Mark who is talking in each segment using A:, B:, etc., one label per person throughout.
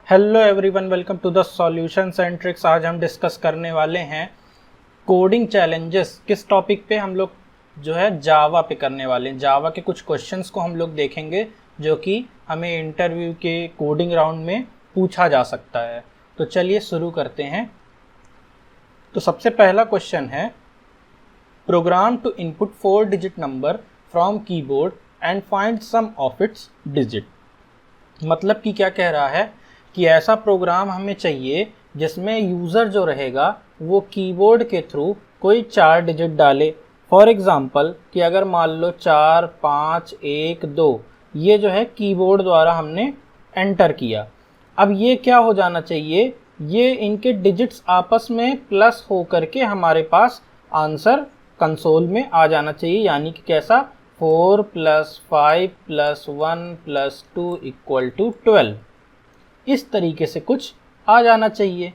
A: Hello everyone, welcome to the solutions and tricks. आज हम discuss करने वाले हैं कोडिंग चैलेंजेस। किस टॉपिक पे? हम लोग जो है जावा पे करने वाले हैं। जावा के कुछ क्वेश्चंस को हम लोग देखेंगे जो कि हमें इंटरव्यू के कोडिंग राउंड में पूछा जा सकता है। तो चलिए शुरू करते हैं। तो सबसे पहला क्वेश्चन है, program to input 4 digit number from keyboard and find sum of its digit. मतलब कि क्या कह रहा है कि ऐसा प्रोग्राम हमें चाहिए जिसमें यूज़र जो रहेगा वो कीबोर्ड के थ्रू कोई 4 डिजिट डाले। फॉर एग्ज़ाम्पल कि अगर मान लो 4 5 1 2 ये जो है कीबोर्ड द्वारा हमने एंटर किया। अब ये क्या हो जाना चाहिए, ये इनके डिजिट्स आपस में प्लस हो करके हमारे पास आंसर कंसोल में आ जाना चाहिए। यानी कि कैसा, 4 + 5 + 1 + 2 = 12। इस तरीके से कुछ आ जाना चाहिए।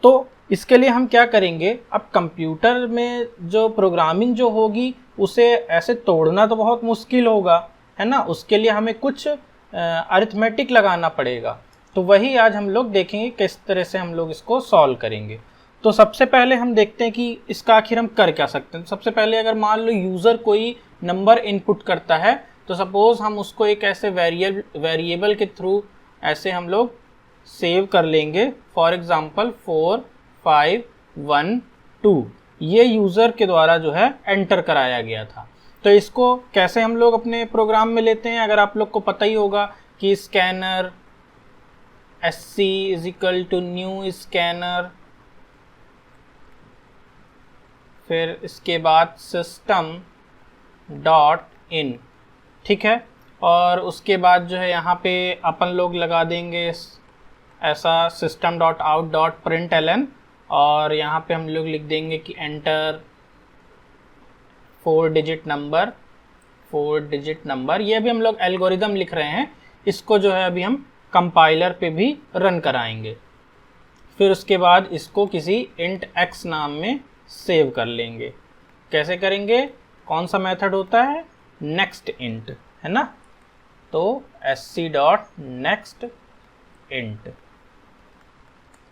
A: तो इसके लिए हम क्या करेंगे, अब कंप्यूटर में जो प्रोग्रामिंग जो होगी उसे ऐसे तोड़ना तो बहुत मुश्किल होगा, है ना। उसके लिए हमें कुछ अरिथमेटिक लगाना पड़ेगा। तो वही आज हम लोग देखेंगे किस तरह से हम लोग इसको सॉल्व करेंगे। तो सबसे पहले हम देखते हैं कि इसका आखिर हम कर क्या सकते हैं। सबसे पहले अगर मान लो यूज़र कोई नंबर इनपुट करता है तो सपोज़ हम उसको एक ऐसे वेरिएबल के थ्रू ऐसे हम लोग सेव कर लेंगे। फॉर एग्ज़ाम्पल 4 5 1 2 ये यूज़र के द्वारा जो है एंटर कराया गया था। तो इसको कैसे हम लोग अपने प्रोग्राम में लेते हैं, अगर आप लोग को पता ही होगा कि स्कैनर sc = न्यू स्कैनर, फिर इसके बाद system.in, ठीक है। और उसके बाद जो है यहाँ पे अपन लोग लगा देंगे ऐसा system.out.println, और यहाँ पे हम लोग लिख देंगे कि एंटर 4 डिजिट नंबर। ये अभी हम लोग एल्गोरिदम लिख रहे हैं, इसको जो है अभी हम कंपाइलर पे भी रन कराएंगे। फिर उसके बाद इसको किसी int x नाम में सेव कर लेंगे। कैसे करेंगे, कौन सा मेथड होता है, नेक्स्ट इंट, है ना। तो sc.nextInt,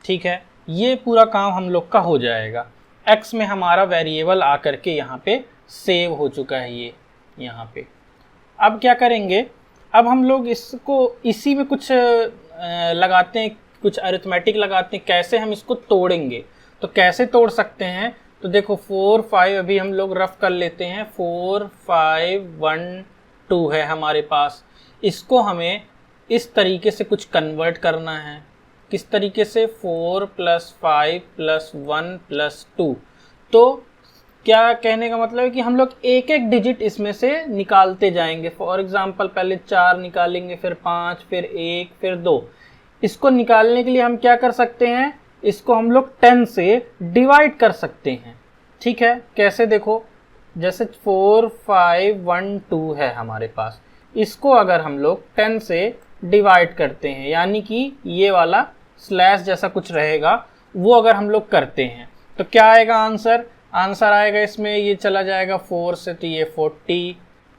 A: ठीक है। ये पूरा काम हम लोग का हो जाएगा। x में हमारा वेरिएबल आकर के यहाँ पे सेव हो चुका है, ये यहाँ पे। अब क्या करेंगे, अब हम लोग इसको इसी में कुछ लगाते हैं, कुछ अरिथमेटिक लगाते हैं। कैसे हम इसको तोड़ेंगे, तो कैसे तोड़ सकते हैं, तो देखो 4 5 अभी हम लोग रफ कर लेते हैं। 4 5 1 2 है हमारे पास। इसको हमें इस तरीके से कुछ कन्वर्ट करना है। किस तरीके से, 4 + 5 + 1 + 2। तो क्या कहने का मतलब है कि हम लोग एक एक डिजिट इसमें से निकालते जाएंगे। फॉर एग्जांपल पहले 4 निकालेंगे, फिर 5, फिर 1, फिर 2। इसको निकालने के लिए हम क्या कर सकते हैं, इसको हम लोग 10 से डिवाइड कर सकते हैं, ठीक है। कैसे, देखो जैसे 4 5 1 2 है हमारे पास, इसको अगर हम लोग 10 से डिवाइड करते हैं, यानी कि ये वाला स्लैश जैसा कुछ रहेगा, वो अगर हम लोग करते हैं तो क्या आएगा आंसर आएगा इसमें, ये चला जाएगा 4 से तो ये 40,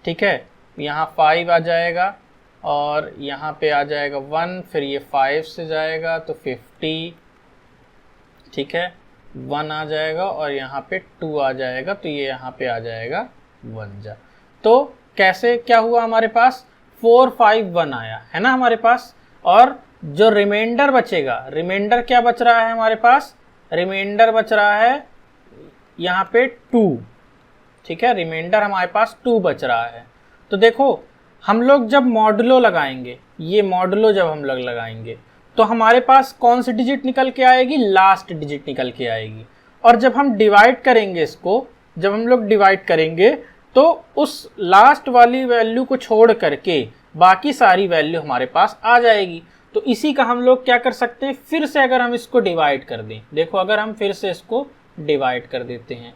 A: ठीक है। यहाँ 5 आ जाएगा और यहाँ पे आ जाएगा 1, फिर ये 5 से जाएगा तो 50, ठीक है। 1 आ जाएगा और यहाँ पे 2 आ जाएगा तो ये यहाँ पे आ जाएगा 1 तो कैसे क्या हुआ, हमारे पास 4 5 1 आया है ना हमारे पास। और जो रिमाइंडर बचेगा, रिमाइंडर क्या बच रहा है हमारे पास, रिमाइंडर बच रहा है यहाँ पे 2, ठीक है। रिमाइंडर हमारे पास 2 बच रहा है। तो देखो हम लोग जब मॉडुलो लगाएंगे, ये मॉडुलो जब हम लोग लगाएंगे तो हमारे पास कौन सी डिजिट निकल के आएगी, लास्ट डिजिट निकल के आएगी। और जब हम डिवाइड करेंगे इसको, जब हम लोग डिवाइड करेंगे तो उस लास्ट वाली वैल्यू को छोड़ करके बाकी सारी वैल्यू हमारे पास आ जाएगी। तो इसी का हम लोग क्या कर सकते हैं, फिर से अगर हम इसको डिवाइड कर दें, देखो अगर हम फिर से इसको डिवाइड कर देते हैं,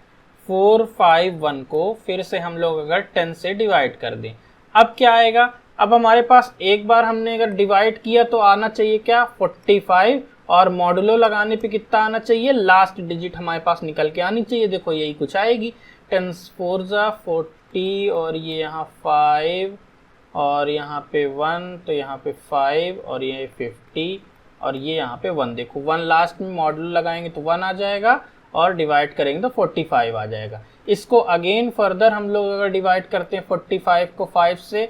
A: 4 5 1 को फिर से हम लोग अगर 10 से डिवाइड कर दें, अब क्या आएगा, अब हमारे पास एक बार हमने अगर डिवाइड किया तो आना चाहिए क्या, 45, और मॉडुलो लगाने पे कितना आना चाहिए, लास्ट डिजिट हमारे पास निकल के आनी चाहिए। देखो यही कुछ आएगी, 10 4 40 और ये यहाँ 5 और यहाँ पे 1 तो यहाँ पे 5 और ये 50 और ये यहाँ पे 1, देखो 1 लास्ट में मॉडुलो लगाएंगे तो 1 आ जाएगा और डिवाइड करेंगे तो 45 आ जाएगा। इसको अगेन फर्दर हम लोग अगर डिवाइड करते हैं 45 को 5 से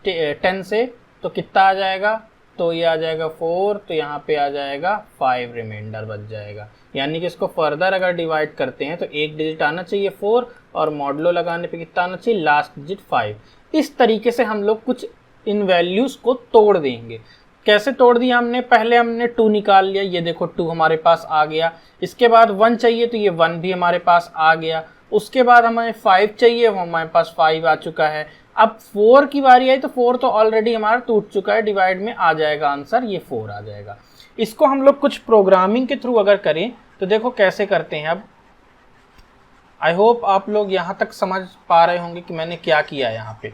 A: 10 से तो कितना आ जाएगा, तो ये आ जाएगा 4, तो यहाँ पे आ जाएगा 5 रिमाइंडर बच जाएगा। यानी कि इसको फर्दर अगर डिवाइड करते हैं तो एक डिजिट आना चाहिए 4 और मॉडुलो लगाने पे कितना आना चाहिए, लास्ट डिजिट 5। इस तरीके से हम लोग कुछ इन वैल्यूज़ को तोड़ देंगे। कैसे तोड़ दिया हमने, पहले हमने 2 निकाल लिया, ये देखो 2 हमारे पास आ गया। इसके बाद 1 चाहिए तो ये 1 भी हमारे पास आ गया। उसके बाद हमें 5 चाहिए, वो हमारे पास 5 आ चुका है। अब 4 की बारी आई तो 4 तो ऑलरेडी हमारा टूट चुका है, डिवाइड में आ जाएगा आंसर, ये 4 आ जाएगा। इसको हम लोग कुछ प्रोग्रामिंग के थ्रू अगर करें तो देखो कैसे करते हैं। अब आई होप आप लोग यहाँ तक समझ पा रहे होंगे कि मैंने क्या किया यहाँ पे।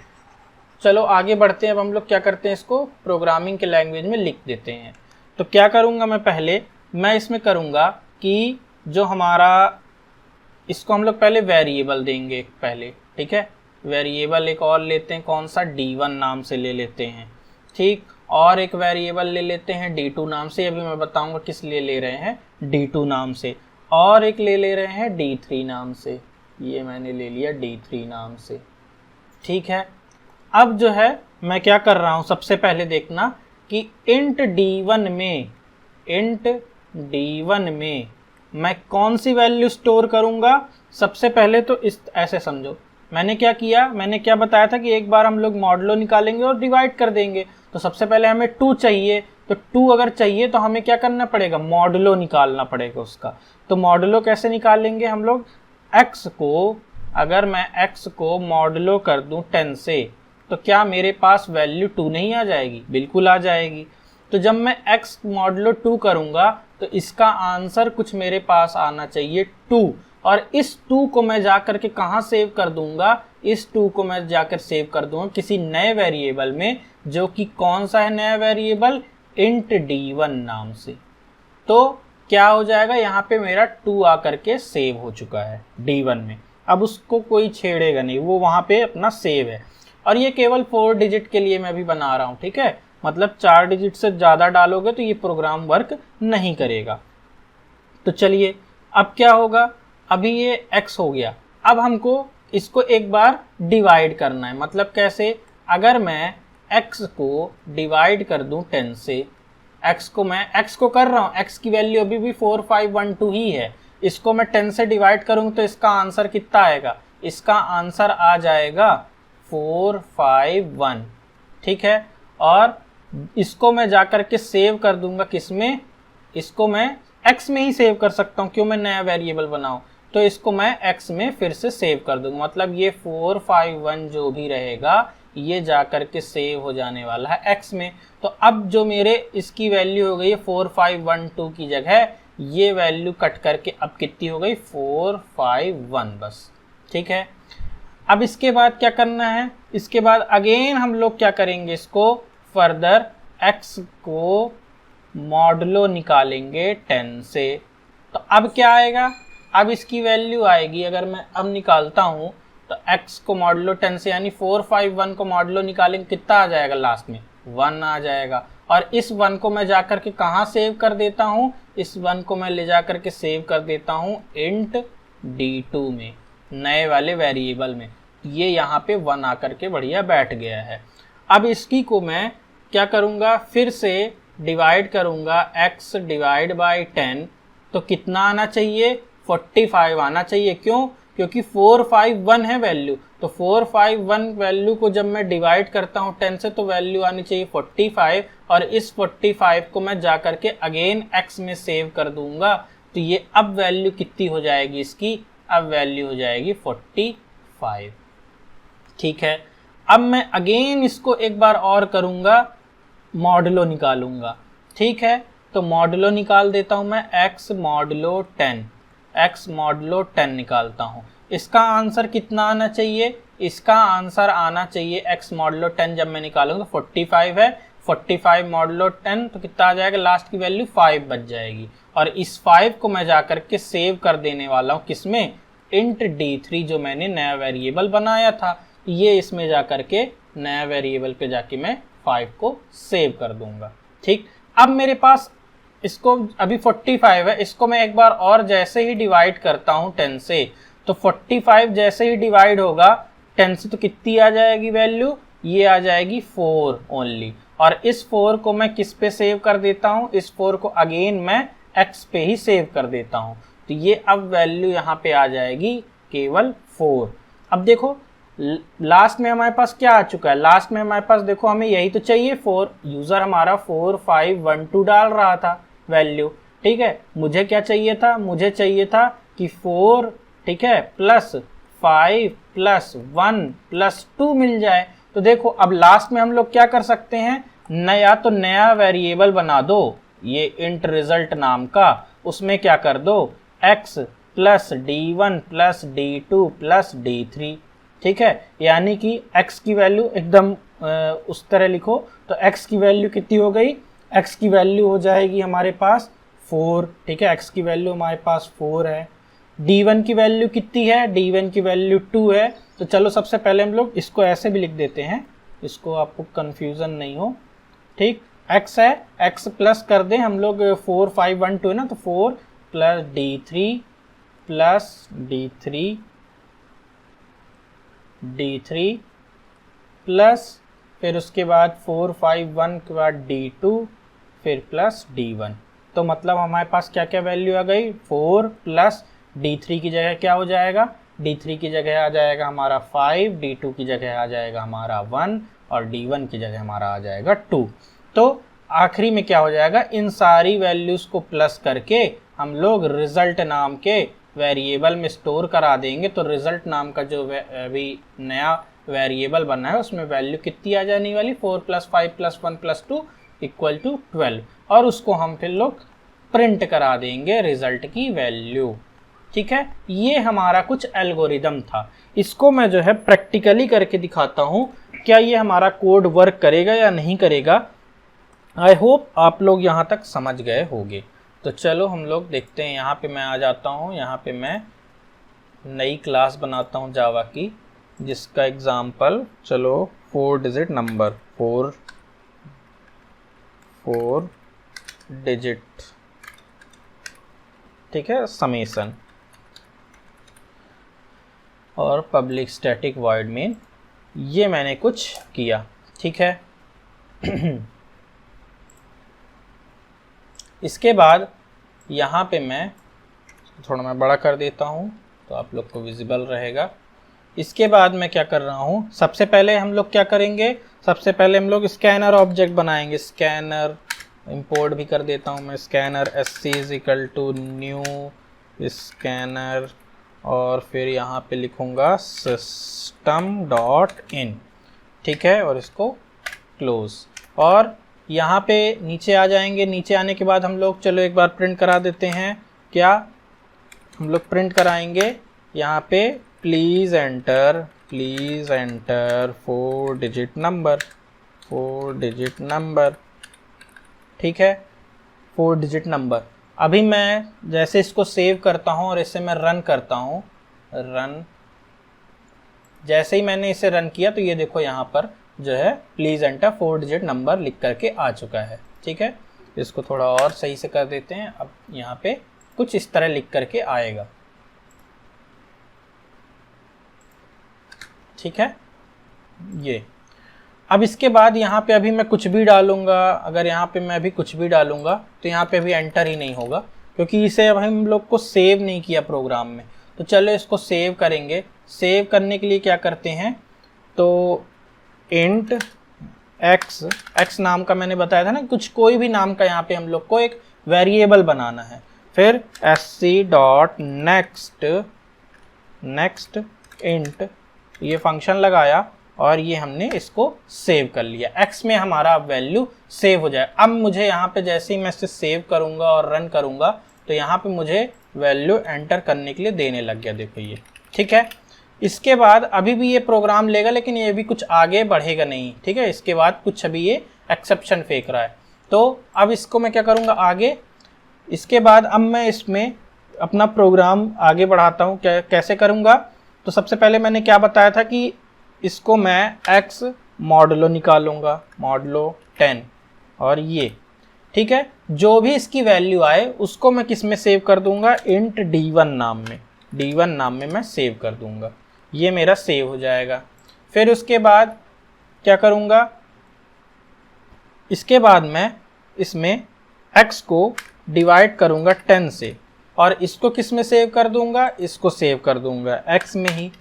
A: चलो आगे बढ़ते हैं। अब हम लोग क्या करते हैं, इसको प्रोग्रामिंग के लैंग्वेज में लिख देते हैं। तो क्या करूँगा मैं, पहले मैं इसमें करूँगा कि जो हमारा, इसको हम लोग पहले वेरिएबल देंगे पहले, ठीक है। वेरिएबल एक और लेते हैं, कौन सा, D1 नाम से ले लेते हैं, ठीक। और एक वेरिएबल ले लेते हैं D2 नाम से, अभी मैं बताऊंगा किस लिए ले रहे हैं, D2 नाम से। और एक ले रहे हैं D3 नाम से, ये मैंने ले लिया D3 नाम से, ठीक है। अब जो है मैं क्या कर रहा हूँ, सबसे पहले देखना कि इंट D1 में मैं कौन सी वैल्यू स्टोर करूँगा। सबसे पहले तो इस ऐसे समझो, मैंने क्या किया, मैंने क्या बताया था कि एक बार हम लोग मॉडुलो निकालेंगे और डिवाइड कर देंगे। तो सबसे पहले हमें 2 चाहिए, तो 2 अगर चाहिए तो हमें क्या करना पड़ेगा, मॉडुलो निकालना पड़ेगा उसका। तो मॉडुलो कैसे निकालेंगे हम लोग, x को, अगर मैं x को मॉडुलो कर दूं 10 से तो क्या मेरे पास वैल्यू 2 नहीं आ जाएगी, बिल्कुल आ जाएगी। तो जब मैं x मॉडुलो 2 करूंगा तो इसका आंसर कुछ मेरे पास आना चाहिए 2, और इस 2 को मैं जाकर के कहाँ सेव कर दूंगा, इस 2 को मैं जाकर सेव कर दूंगा किसी नए वेरिएबल में, जो कि कौन सा है नया वेरिएबल, इंट D1 नाम से। तो क्या हो जाएगा, यहाँ पे मेरा 2 आकर के सेव हो चुका है D1 में। अब उसको कोई छेड़ेगा नहीं, वो वहाँ पे अपना सेव है। और ये केवल 4 डिजिट के लिए मैं अभी बना रहा हूँ, ठीक है। मतलब 4 डिजिट से ज़्यादा डालोगे तो ये प्रोग्राम वर्क नहीं करेगा। तो चलिए अब क्या होगा, अभी ये x हो गया। अब हमको इसको एक बार डिवाइड करना है। मतलब कैसे, अगर मैं x को डिवाइड कर दूं 10 से, x को कर रहा हूं, x की वैल्यू अभी भी 4512 ही है। इसको मैं 10 से डिवाइड करूंगा तो इसका आंसर कितना आएगा, इसका आंसर आ जाएगा 451, ठीक है। और इसको मैं जाकर के सेव कर दूंगा किसमें, इसको मैं x में ही सेव कर सकता हूं, क्यों, मैं नया वेरिएबल बनाऊं। तो इसको मैं x में फिर से सेव कर दूंगा। मतलब ये 451 जो भी रहेगा ये जाकर के सेव हो जाने वाला है x में। तो अब जो मेरे इसकी वैल्यू हो गई है 4512 की जगह ये वैल्यू कट करके अब कितनी हो गई, 451 बस, ठीक है। अब इसके बाद क्या करना है, इसके बाद अगेन हम लोग क्या करेंगे, इसको फर्दर x को मॉडुलो निकालेंगे 10 से। तो अब क्या आएगा, अब इसकी वैल्यू आएगी, अगर मैं अब निकालता हूँ तो x को मॉडुलो 10 से, यानी 451 को मॉडुलो निकालेंगे कितना आ जाएगा, लास्ट में 1 आ जाएगा। और इस 1 को मैं जाकर के कहाँ सेव कर देता हूँ, इस 1 को मैं ले जाकर के सेव कर देता हूँ इंट D2 में, नए वाले वेरिएबल में। ये यहाँ पे 1 आकर के बढ़िया बैठ गया है। अब इसकी को मैं क्या करूँगा, फिर से डिवाइड करूँगा x डिवाइड बाई 10, तो कितना आना चाहिए, 45 आना चाहिए। क्यों, क्योंकि 451 है वैल्यू। तो 451 वैल्यू को जब मैं डिवाइड करता हूँ 10 से तो वैल्यू आनी चाहिए 45, और इस 45 को मैं जा करके अगेन x में सेव कर दूंगा। तो ये अब वैल्यू कितनी हो जाएगी इसकी, अब वैल्यू हो जाएगी 45, ठीक है। अब मैं अगेन इसको एक बार और करूँगा, मॉडुलो निकालूंगा, ठीक है। तो मॉडुलो निकाल देता हूं मैं, x मॉडुलो 10 निकालता हूं। इसका आंसर कितना आना चाहिए, इसका आंसर आना चाहिए x मॉडुलो 10 जब मैं निकालूंगा 45 है, 45 मॉडुलो 10 तो कितना आ जाएगा, लास्ट की वैल्यू 5 बच जाएगी। और इस 5 को मैं जाकर के सेव कर देने वाला हूँ किसमें, इंट D3 जो मैंने नया वेरिएबल बनाया था, ये इसमें जाकर के नया वेरिएबल पे जाके मैं 5 को सेव कर दूंगा, ठीक। अब मेरे पास इसको अभी 45 है, इसको मैं एक बार और जैसे ही डिवाइड करता हूँ 10 से, तो 45 जैसे ही डिवाइड होगा 10 से तो कितनी आ जाएगी वैल्यू, ये आ जाएगी 4 ओनली। और इस 4 को मैं किस पे सेव कर देता हूँ, इस 4 को अगेन मैं x पे ही सेव कर देता हूँ। तो ये अब वैल्यू यहाँ पे आ जाएगी केवल 4। अब देखो लास्ट में हमारे पास क्या आ चुका है, लास्ट में हमारे पास देखो हमें यही तो चाहिए 4, यूजर हमारा 4 5 1 2 डाल रहा था वैल्यू, ठीक है। मुझे क्या चाहिए था, मुझे चाहिए था कि 4, ठीक है, प्लस 5 प्लस 1 प्लस 2 मिल जाए। तो देखो अब लास्ट में हम लोग क्या कर सकते हैं, नया तो नया वेरिएबल बना दो ये इंट रिजल्ट नाम का, उसमें क्या कर दो x plus d1 plus d2 plus d3, ठीक है। यानी कि x की वैल्यू एकदम उस तरह लिखो, तो x की वैल्यू कितनी हो गई, x की वैल्यू हो जाएगी हमारे पास 4, ठीक है, x की वैल्यू हमारे पास 4 है। d1 की वैल्यू कितनी है, d1 की वैल्यू 2 है। तो चलो सबसे पहले हम लोग इसको ऐसे भी लिख देते हैं, इसको आपको कंफ्यूजन नहीं हो, ठीक। x है, x प्लस कर दें हम लोग 4 5 1 2 है ना, तो 4 plus d3 plus d3 plus फिर उसके बाद 4 5 1 के बाद d2 फिर प्लस d1। तो मतलब हमारे पास क्या क्या वैल्यू आ गई, 4 प्लस d3 की जगह क्या हो जाएगा, d3 की जगह आ जाएगा हमारा 5, d2 की जगह आ जाएगा हमारा 1 और d1 की जगह हमारा आ जाएगा 2। तो आखिरी में क्या हो जाएगा, इन सारी वैल्यूज़ को प्लस करके हम लोग रिजल्ट नाम के वेरिएबल में स्टोर करा देंगे। तो रिजल्ट नाम का जो अभी नया वेरिएबल बनना है उसमें वैल्यू कितनी आ जाने वाली, 4 plus 5 plus 1 plus 2 equal to 12, और उसको हम फिर लोग प्रिंट करा देंगे रिजल्ट की वैल्यू, ठीक है। ये हमारा कुछ एल्गोरिदम था, इसको मैं जो है प्रैक्टिकली करके दिखाता हूँ क्या ये हमारा कोड वर्क करेगा या नहीं करेगा। आई होप आप लोग यहाँ तक समझ गए होंगे। तो चलो हम लोग देखते हैं, यहाँ पे मैं आ जाता हूँ, यहाँ पे मैं नई क्लास बनाता हूँ जावा की, जिसका एग्जाम्पल चलो 4 डिजिट नंबर, 4 डिजिट, ठीक है, समेसन, और पब्लिक स्टैटिक वॉइड मेन। ये मैंने कुछ किया, ठीक है। इसके बाद यहाँ पे मैं थोड़ा मैं बड़ा कर देता हूँ तो आप लोग को विजिबल रहेगा। इसके बाद मैं क्या कर रहा हूँ, सबसे पहले हम लोग क्या करेंगे, सबसे पहले हम लोग स्कैनर ऑब्जेक्ट बनाएंगे। स्कैनर इंपोर्ट भी कर देता हूँ मैं, scanner sc is equal to new scanner, और फिर यहाँ पे लिखूँगा system.in, ठीक है, और इसको क्लोज। और यहाँ पे नीचे आ जाएंगे, नीचे आने के बाद हम लोग चलो एक बार प्रिंट करा देते हैं। क्या हम लोग प्रिंट कराएंगे, यहाँ पे प्लीज़ एंटर 4 डिजिट नंबर, ठीक है, 4 डिजिट नंबर। अभी मैं जैसे इसको सेव करता हूँ और इसे मैं रन करता हूँ, रन, जैसे ही मैंने इसे रन किया तो ये देखो यहाँ पर जो है प्लीज़ एंटर 4 डिजिट नंबर लिख करके आ चुका है, ठीक है। इसको थोड़ा और सही से कर देते हैं, अब यहाँ पे कुछ इस तरह लिख करके आएगा, ठीक है। ये अब इसके बाद यहाँ पे अभी मैं कुछ भी डालूंगा, अगर यहाँ पे मैं अभी कुछ भी डालूंगा तो यहाँ पे अभी एंटर ही नहीं होगा, क्योंकि इसे अब हम लोग को सेव नहीं किया प्रोग्राम में। तो चलो इसको सेव करेंगे। सेव करने के लिए क्या करते हैं, तो इंट x नाम का मैंने बताया था ना, कुछ कोई भी नाम का यहाँ पे हम लोग को एक वेरिएबल बनाना है। फिर sc.next इंट, ये फंक्शन लगाया और ये हमने इसको सेव कर लिया। x में हमारा वैल्यू सेव हो जाए। अब मुझे यहाँ पे जैसे ही मैं इसे सेव करूँगा और रन करूँगा तो यहाँ पे मुझे वैल्यू एंटर करने के लिए देने लग गया, देखो ये, ठीक है। इसके बाद अभी भी ये प्रोग्राम लेगा लेकिन ये भी कुछ आगे बढ़ेगा नहीं, ठीक है। इसके बाद कुछ अभी ये एक्सेप्शन फेंक रहा है, तो अब इसको मैं क्या करूँगा आगे। इसके बाद अब मैं इसमें अपना प्रोग्राम आगे बढ़ाता हूँ। कैसे करूँगा, तो सबसे पहले मैंने क्या बताया था कि इसको मैं x मॉडुलो निकालूंगा, मॉडुलो 10, और ये ठीक है, जो भी इसकी वैल्यू आए उसको मैं किस में सेव कर दूंगा, इंट d1 नाम में, d1 नाम में मैं सेव कर दूंगा। ये मेरा सेव हो जाएगा। फिर उसके बाद क्या करूंगा, इसके बाद मैं इसमें x को डिवाइड करूंगा 10 से, और इसको किस में सेव कर दूंगा, इसको सेव कर दूंगा x में ही।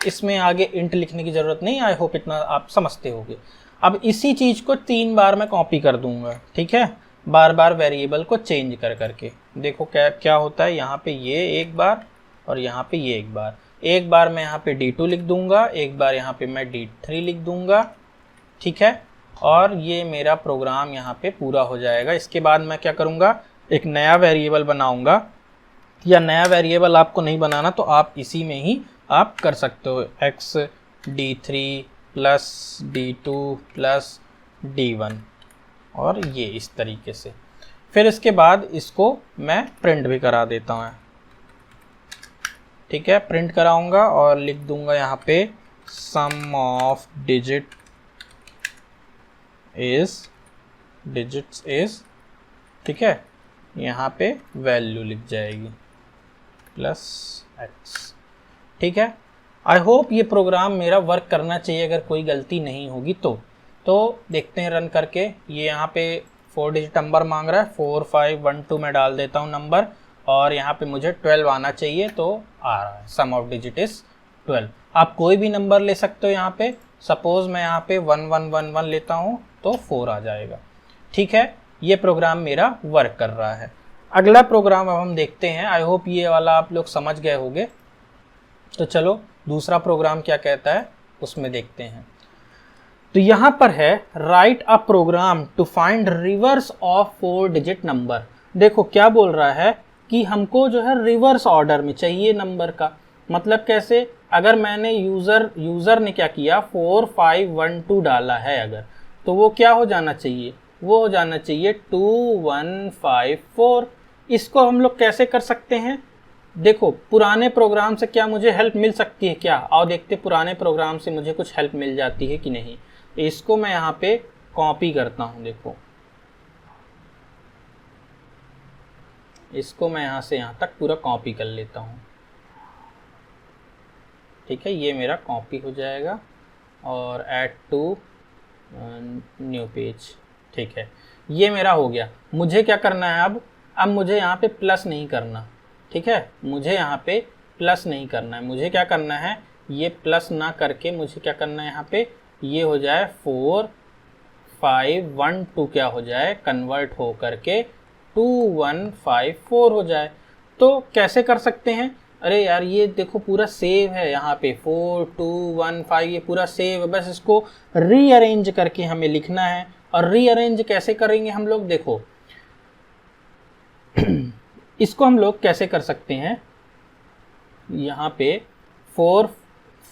A: इसमें आगे इंट लिखने की ज़रूरत नहीं, आई होप इतना आप समझते होंगे। अब इसी चीज़ को 3 बार मैं कॉपी कर दूंगा, ठीक है, बार बार वेरिएबल को चेंज कर करके। देखो क्या क्या होता है, यहाँ पे ये एक बार और यहाँ पे ये एक बार मैं यहाँ पे d2 लिख दूंगा, एक बार यहाँ पे मैं d3 लिख दूंगा, ठीक है, और ये मेरा प्रोग्राम यहाँ पे पूरा हो जाएगा। इसके बाद मैं क्या करूँगा, एक नया वेरिएबल बनाऊँगा, या नया वेरिएबल आपको नहीं बनाना तो आप इसी में ही आप कर सकते हो, x d3 plus d2 plus d1, और ये इस तरीके से। फिर इसके बाद इसको मैं प्रिंट भी करा देता हूँ, ठीक है, प्रिंट कराऊंगा और लिख दूंगा यहाँ पे सम ऑफ डिजिट्स इज, ठीक है, यहाँ पे वैल्यू लिख जाएगी प्लस x, ठीक है। आई होप ये प्रोग्राम मेरा वर्क करना चाहिए, अगर कोई गलती नहीं होगी तो देखते हैं रन करके। ये यहाँ पे 4 डिजिट नंबर मांग रहा है, 4512 में डाल देता हूँ नंबर, और यहाँ पे मुझे 12 आना चाहिए, तो आ रहा है, सम ऑफ डिजिट इज 12। आप कोई भी नंबर ले सकते हो यहाँ पे, सपोज मैं यहाँ पे 1111 लेता हूँ तो 4 आ जाएगा, ठीक है। ये प्रोग्राम मेरा वर्क कर रहा है। अगला प्रोग्राम अब हम देखते हैं, आई होप ये वाला आप लोग समझ गए होंगे। तो चलो दूसरा प्रोग्राम क्या कहता है उसमें देखते हैं। तो यहाँ पर है write a program to find reverse of 4 digit number. देखो क्या बोल रहा है कि हमको जो है रिवर्स ऑर्डर में चाहिए नंबर का। मतलब कैसे, अगर मैंने यूज़र ने क्या किया 4512 डाला है अगर, तो वो क्या हो जाना चाहिए, वो हो जाना चाहिए 2154। इसको हम लोग कैसे कर सकते हैं, देखो पुराने प्रोग्राम से क्या मुझे हेल्प मिल सकती है क्या, आओ देखते पुराने प्रोग्राम से मुझे कुछ हेल्प मिल जाती है कि नहीं। इसको मैं यहाँ पे कॉपी करता हूँ, देखो इसको मैं यहाँ से यहाँ तक पूरा कॉपी कर लेता हूँ, ठीक है, ये मेरा कॉपी हो जाएगा। और ऐड टू न्यू पेज, ठीक है, ये मेरा हो गया। मुझे क्या करना है अब मुझे यहाँ पे प्लस नहीं करना, ठीक है, मुझे यहाँ पे प्लस नहीं करना है। मुझे क्या करना है, ये प्लस ना करके मुझे क्या करना है, यहाँ पे ये हो जाए 4512 क्या हो जाए, कन्वर्ट हो करके 2154 हो जाए। तो कैसे कर सकते हैं, अरे यार ये देखो पूरा सेव है, यहाँ पे 4215 ये पूरा सेव है, बस इसको रीअरेंज करके हमें लिखना है। और रीअरेंज कैसे करेंगे हम लोग, देखो इसको हम लोग कैसे कर सकते हैं, यहाँ पे 4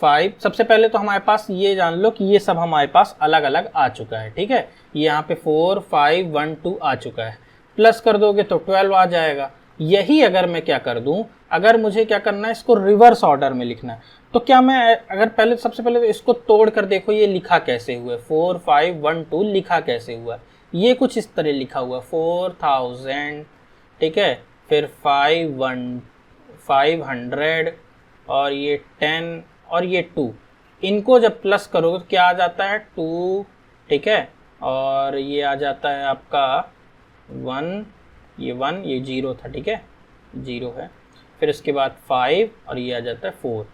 A: 5, सबसे पहले तो हमारे पास ये जान लो कि ये सब हमारे पास अलग अलग आ चुका है, ठीक है, यहाँ पे 4512 आ चुका है, प्लस कर दोगे तो 12 आ जाएगा। यही अगर मैं क्या कर दूं, अगर मुझे क्या करना है, इसको रिवर्स ऑर्डर में लिखना है, तो क्या मैं अगर पहले सबसे पहले तो इसको तोड़ कर देखो ये लिखा कैसे हुआ है, 4512 लिखा कैसे हुआ है, ये कुछ इस तरह लिखा हुआ है 4000, ठीक है, फिर 500 और ये 10 और ये 2, इनको जब प्लस करोगे तो क्या आ जाता है 2, ठीक है, और ये आ जाता है आपका 1, ये 1, ये 0 था, ठीक है, 0 है, फिर उसके बाद 5 और ये आ जाता है 4।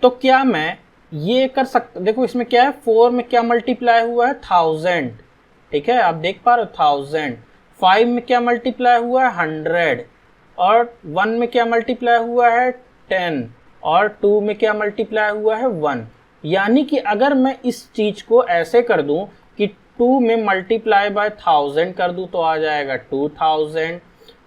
A: तो क्या मैं ये कर सकता, देखो इसमें क्या है, 4 में क्या मल्टीप्लाई हुआ है 1000, ठीक है, आप देख पा रहे हो 1000, 5 में क्या मल्टीप्लाई हुआ है 100, और 1 में क्या मल्टीप्लाई हुआ है 10, और 2 में क्या मल्टीप्लाई हुआ है 1। यानी कि अगर मैं इस चीज को ऐसे कर दूं कि 2 में मल्टीप्लाई बाय 1000 कर दूं तो आ जाएगा 2000,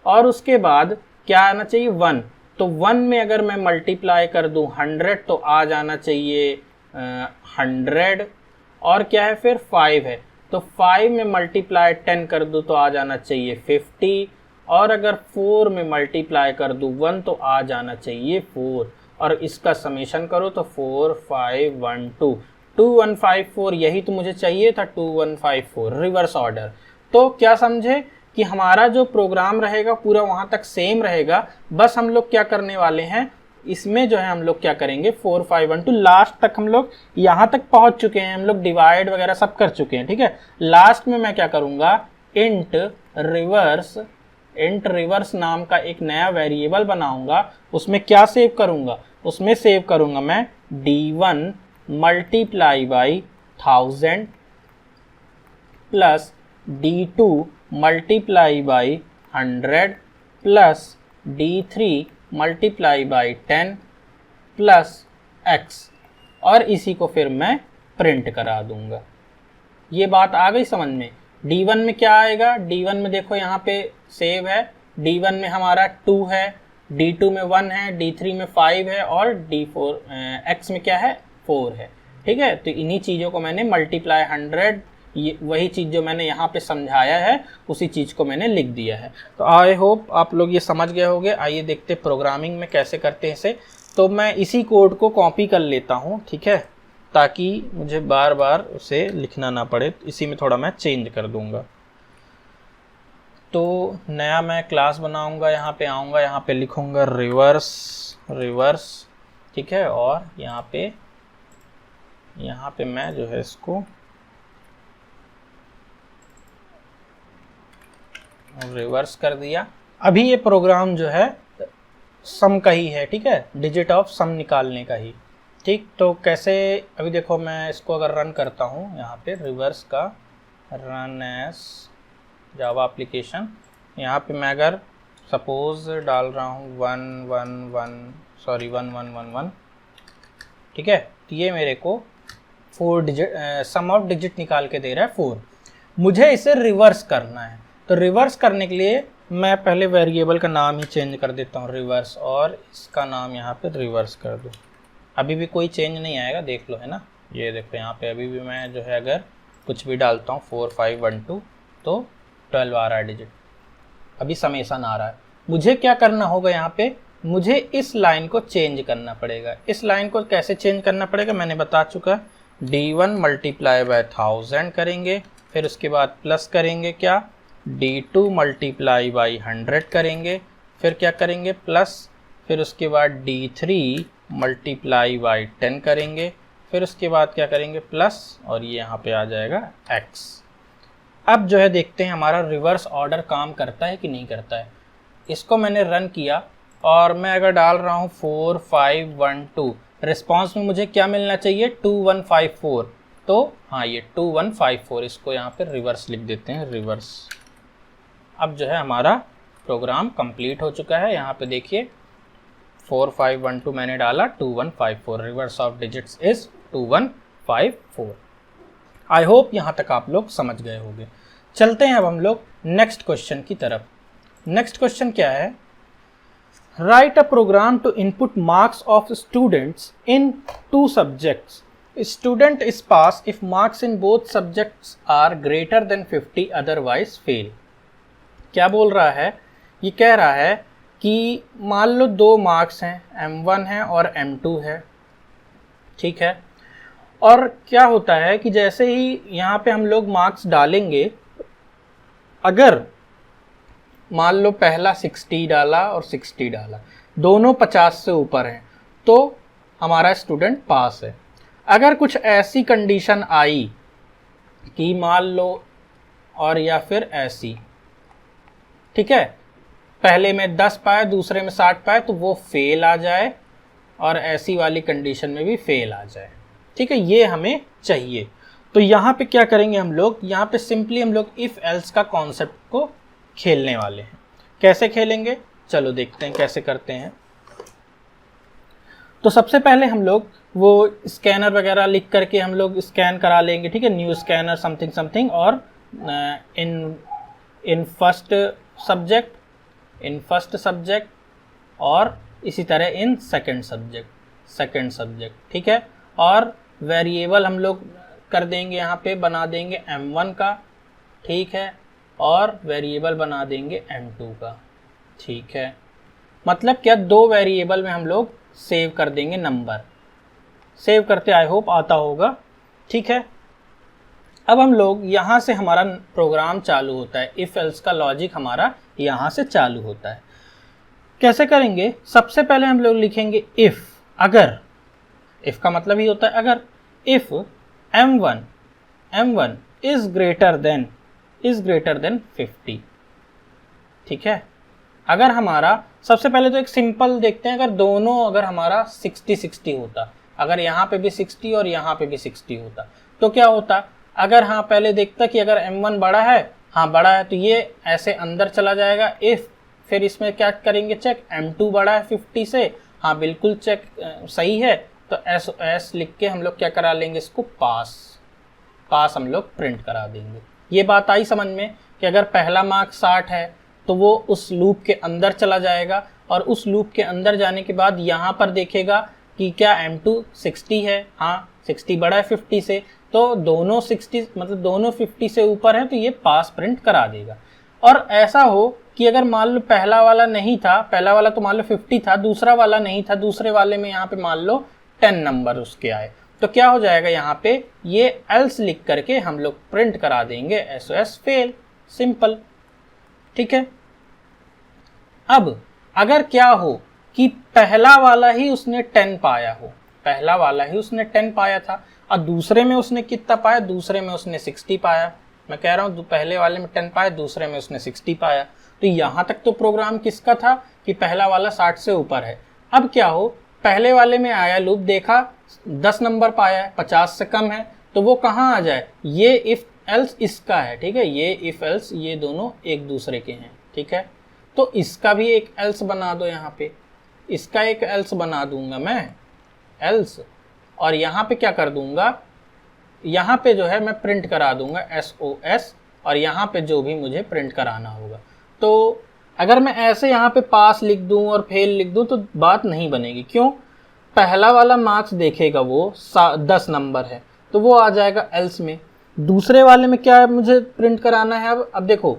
A: और उसके बाद क्या आना चाहिए 1, तो 1 में अगर मैं मल्टीप्लाई कर दूं 100 तो आ जाना चाहिए 100, और क्या है फिर 5 है, तो 5 में मल्टीप्लाई 10 कर दूं तो आ जाना चाहिए 50, और अगर 4 में मल्टीप्लाई कर दूं 1 तो आ जाना चाहिए 4, और इसका समेशन करो तो 4512 2154, यही तो मुझे चाहिए था 2154, रिवर्स ऑर्डर। तो क्या समझे कि हमारा जो प्रोग्राम रहेगा पूरा वहाँ तक सेम रहेगा, बस हम लोग क्या करने वाले हैं, इसमें जो है हम लोग क्या करेंगे 4 5 1 2 लास्ट तक हम लोग यहाँ तक पहुँच चुके हैं, हम लोग डिवाइड वगैरह सब कर चुके हैं, ठीक है। लास्ट में मैं क्या करूँगा, इंट रिवर्स नाम का एक नया वेरिएबल बनाऊंगा, उसमें क्या सेव करूँगा, उसमें सेव करूँगा मैं d1 multiply by 1000 plus d2 multiply by 100 plus d3 multiply by 10 plus x, और इसी को फिर मैं प्रिंट करा दूंगा। ये बात आ गई समझ में। d1 में क्या आएगा, d1 में देखो यहाँ पे सेव है, d1 में हमारा 2 है, d2 में 1 है, d3 में 5 है, और d4 x में क्या है 4 है, ठीक है। तो इन्हीं चीज़ों को मैंने मल्टीप्लाई 100, ये वही चीज़ जो मैंने यहाँ पे समझाया है उसी चीज़ को मैंने लिख दिया है। तो आई होप आप लोग ये समझ गए होंगे। आइए देखते प्रोग्रामिंग में कैसे करते हैं इसे। तो मैं इसी कोड को कॉपी कर लेता हूँ, ठीक है, ताकि मुझे बार बार उसे लिखना ना पड़े। इसी में थोड़ा मैं चेंज कर दूँगा। तो नया मैं क्लास बनाऊँगा, यहाँ पे आऊँगा, यहाँ पे लिखूँगा रिवर्स, ठीक है, और यहाँ पे मैं जो है इसको रिवर्स कर दिया। अभी ये प्रोग्राम जो है सम का ही है, ठीक है, डिजिट ऑफ सम निकालने का ही, ठीक। तो कैसे, अभी देखो मैं इसको अगर रन करता हूँ, यहाँ पे रिवर्स का रन एज जावा एप्लीकेशन, यहाँ पे मैं अगर सपोज डाल रहा हूँ 1111, ठीक है, तो ये मेरे को 4 डिजिट सम ऑफ डिजिट निकाल के दे रहा है 4। मुझे इसे रिवर्स करना है, तो रिवर्स करने के लिए मैं पहले वेरिएबल का नाम ही चेंज कर देता हूँ रिवर्स, और इसका नाम यहाँ पे रिवर्स कर दूँ। अभी भी कोई चेंज नहीं आएगा, देख लो, है ना। ये देखो यहाँ पे अभी भी मैं जो है अगर कुछ भी डालता हूँ 4 5 1 2 तो 12 आ रहा है डिजिट, अभी समेसन आ रहा है। मुझे क्या करना होगा, यहाँ पे मुझे इस लाइन को चेंज करना पड़ेगा। इस लाइन को कैसे चेंज करना पड़ेगा मैंने बता चुका। d1 मल्टीप्लाई बाय 1000 करेंगे, फिर उसके बाद प्लस करेंगे क्या, d2 मल्टीप्लाई बाई 100 करेंगे, फिर क्या करेंगे प्लस, फिर उसके बाद d3 मल्टीप्लाई बाई 10 करेंगे, फिर उसके बाद क्या करेंगे प्लस, और ये यहाँ पे आ जाएगा x। अब जो है देखते हैं हमारा रिवर्स ऑर्डर काम करता है कि नहीं करता है। इसको मैंने रन किया और मैं अगर डाल रहा हूँ 4 5 1 2, रिस्पॉन्स में मुझे क्या मिलना चाहिए 2154, तो हाँ ये 2154, इसको यहाँ पे रिवर्स लिख देते हैं, रिवर्स। अब जो है हमारा प्रोग्राम कंप्लीट हो चुका है। यहाँ पे देखिए 4 5 1 2 मैंने डाला 2154, reverse of digits is 2154। I hope यहाँ तक आप लोग समझ गए होंगे। चलते हैं अब हम लोग नेक्स्ट क्वेश्चन की तरफ। नेक्स्ट क्वेश्चन क्या है, write a program to input marks of students in 2 subjects. Student is pass if marks in both subjects are greater than 50, otherwise fail. क्या बोल रहा है, ये कह रहा है कि मान लो 2 मार्क्स हैं, M1 है और M2 है, ठीक है। और क्या होता है कि जैसे ही यहाँ पे हम लोग मार्क्स डालेंगे, अगर मान लो पहला 60 डाला और 60 डाला, दोनों 50 से ऊपर हैं, तो हमारा स्टूडेंट पास है। अगर कुछ ऐसी कंडीशन आई कि मान लो, और या फिर ऐसी, ठीक है, पहले में 10 पाए दूसरे में 60 पाए, तो वो फेल आ जाए, और ऐसी वाली कंडीशन में भी फेल आ जाए, ठीक है, ये हमें चाहिए। तो यहाँ पे क्या करेंगे हम लोग, यहाँ पे सिंपली हम लोग इफ एल्स का कॉन्सेप्ट को खेलने वाले हैं। कैसे खेलेंगे, चलो देखते हैं कैसे करते हैं। तो सबसे पहले हम लोग वो स्कैनर वगैरह लिख करके हम लोग स्कैन करा लेंगे, ठीक है, न्यू स्कैनर समथिंग समथिंग, और इन फर्स्ट सब्जेक्ट और इसी तरह इन सेकंड सब्जेक्ट, ठीक है। और वेरिएबल हम लोग कर देंगे, यहाँ पे बना देंगे M1 का, ठीक है, और वेरिएबल बना देंगे M2 का, ठीक है। मतलब क्या, 2 वेरिएबल में हम लोग सेव कर देंगे नंबर। सेव करते आई होप आता होगा, ठीक है। अब हम लोग यहाँ से हमारा प्रोग्राम चालू होता है, इफ एल्स का लॉजिक हमारा यहाँ से चालू होता है। कैसे करेंगे? सबसे पहले हम लोग लिखेंगे इफ, अगर, इफ का मतलब ही होता है अगर, if m1 is greater than 50। ठीक है, अगर हमारा, सबसे पहले तो एक सिंपल देखते हैं, अगर हमारा 60-60 होता, अगर यहाँ पे भी 60 और यहाँ पे भी 60 होता तो क्या होता? अगर हाँ पहले देखता कि अगर m1 बड़ा है, हाँ बड़ा है, तो ये ऐसे अंदर चला जाएगा इफ, फिर इसमें क्या करेंगे चेक, m2 बड़ा है 50 से, हाँ बिल्कुल चेक सही है, तो एस लिख के हम लोग क्या करा लेंगे, इसको पास हम लोग प्रिंट करा देंगे। ये बात आई समझ में कि अगर पहला मार्क 60 है तो वो उस लूप के अंदर चला जाएगा, और उस लूप के अंदर जाने के बाद यहाँ पर देखेगा कि क्या m2 60 है, हाँ 60 बड़ा है 50 से, तो दोनों 60 मतलब दोनों 50 से ऊपर है, तो ये पास प्रिंट करा देगा। और ऐसा हो कि अगर मान लो पहला वाला नहीं था, पहला वाला तो मान लो 50 था, दूसरा वाला नहीं था, दूसरे वाले में यहाँ पे मान लो 10 नंबर उसके आए, तो क्या हो जाएगा, यहाँ पे ये एल्स लिख करके हम लोग प्रिंट करा देंगे SOS फेल, सिंपल। ठीक है, अब अगर क्या हो कि पहला वाला ही उसने 10 पाया हो, पहला वाला ही उसने 10 पाया था और दूसरे में उसने कितना पाया, दूसरे में उसने 60 पाया, मैं कह रहा हूँ पहले वाले में 10 पाया, दूसरे में उसने 60 पाया, तो यहाँ तक तो प्रोग्राम किसका था कि पहला वाला 60 से ऊपर है। अब क्या हो, पहले वाले में आया लूप, देखा 10 नंबर पाया है, 50 से कम है, तो वो कहाँ आ जाए, ये इफ एल्स इसका है। ठीक है, ये इफ एल्स ये दोनों एक दूसरे के हैं। ठीक है, तो इसका भी एक एल्स बना दो, यहाँ पे इसका एक एल्स बना दूंगा मैं एल्स, और यहाँ पे क्या कर दूंगा, यहाँ पे जो है मैं प्रिंट करा दूंगा SOS, और यहाँ पे जो भी मुझे प्रिंट कराना होगा। तो अगर मैं ऐसे यहाँ पे पास लिख दूं और फेल लिख दूं तो बात नहीं बनेगी। क्यों? पहला वाला मार्क्स देखेगा वो 10 नंबर है तो वो आ जाएगा एल्स में, दूसरे वाले में क्या है मुझे प्रिंट कराना है। अब देखो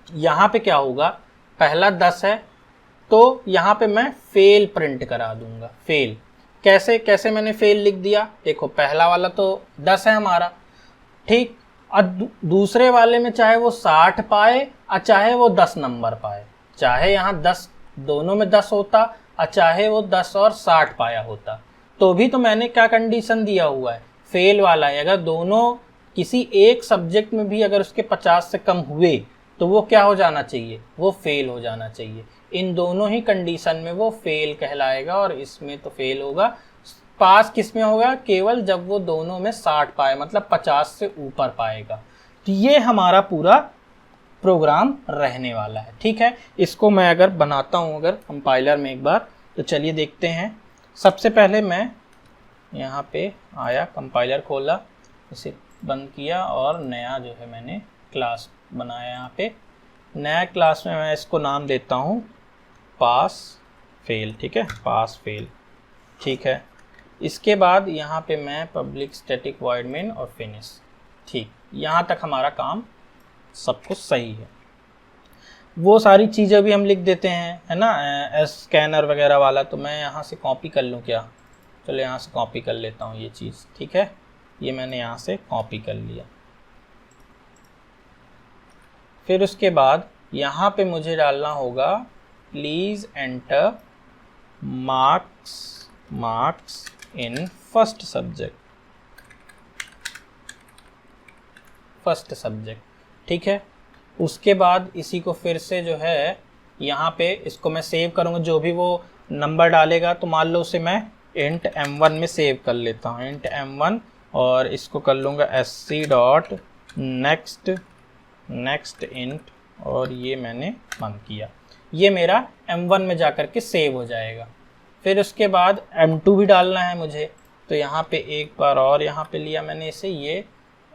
A: यहाँ पे क्या होगा, पहला 10 है तो यहाँ पे मैं फेल प्रिंट करा दूंगा। फेल कैसे मैंने फेल लिख दिया, देखो पहला वाला तो 10 है हमारा, ठीक, और दूसरे वाले में चाहे वो 60 पाए और चाहे वो 10 नंबर पाए, चाहे यहाँ 10 दोनों में 10 होता और चाहे वो 10 और 60 पाया होता, तो भी तो मैंने क्या कंडीशन दिया हुआ है, फेल वाला है। अगर दोनों किसी एक सब्जेक्ट में भी अगर उसके 50 से कम हुए तो वो क्या हो जाना चाहिए, वो फेल हो जाना चाहिए। इन दोनों ही कंडीशन में वो फेल कहलाएगा और इसमें तो फेल होगा। पास किस में होगा, केवल जब वो दोनों में 60 पाए, मतलब 50 से ऊपर पाएगा। तो ये हमारा पूरा प्रोग्राम रहने वाला है। ठीक है, इसको मैं अगर बनाता हूँ अगर कंपाइलर में एक बार, तो चलिए देखते हैं। सबसे पहले मैं यहाँ पे आया, कंपाइलर खोला, इसे बंद किया और नया जो है मैंने क्लास बनाया। यहाँ पे नया क्लास में मैं इसको नाम देता हूँ पास फेल। ठीक है, पास फेल। ठीक है, इसके बाद यहाँ पे मैं पब्लिक स्टैटिक वॉइड मेन और फिनिश। ठीक, यहाँ तक हमारा काम सब कुछ सही है। वो सारी चीज़ें भी हम लिख देते हैं, है ना, स्कैनर वगैरह वाला, तो मैं यहाँ से कॉपी कर लूँ क्या, चलो यहाँ से कॉपी कर लेता हूँ ये चीज़। ठीक है, ये मैंने यहाँ से कॉपी कर लिया। फिर उसके बाद यहाँ पे मुझे डालना होगा please enter marks in first subject. ठीक है, उसके बाद इसी को फिर से जो है यहाँ पे इसको मैं सेव करूँगा, जो भी वो नंबर डालेगा तो मान लो उसे मैं इंट m1 में सेव कर लेता हूँ, इंट m1, और इसको कर लूँगा sc.next इंट, और ये मैंने बंद किया, ये मेरा m1 में जा कर के सेव हो जाएगा। फिर उसके बाद m2 भी डालना है मुझे, तो यहाँ पे एक बार और यहाँ पे लिया मैंने इसे, ये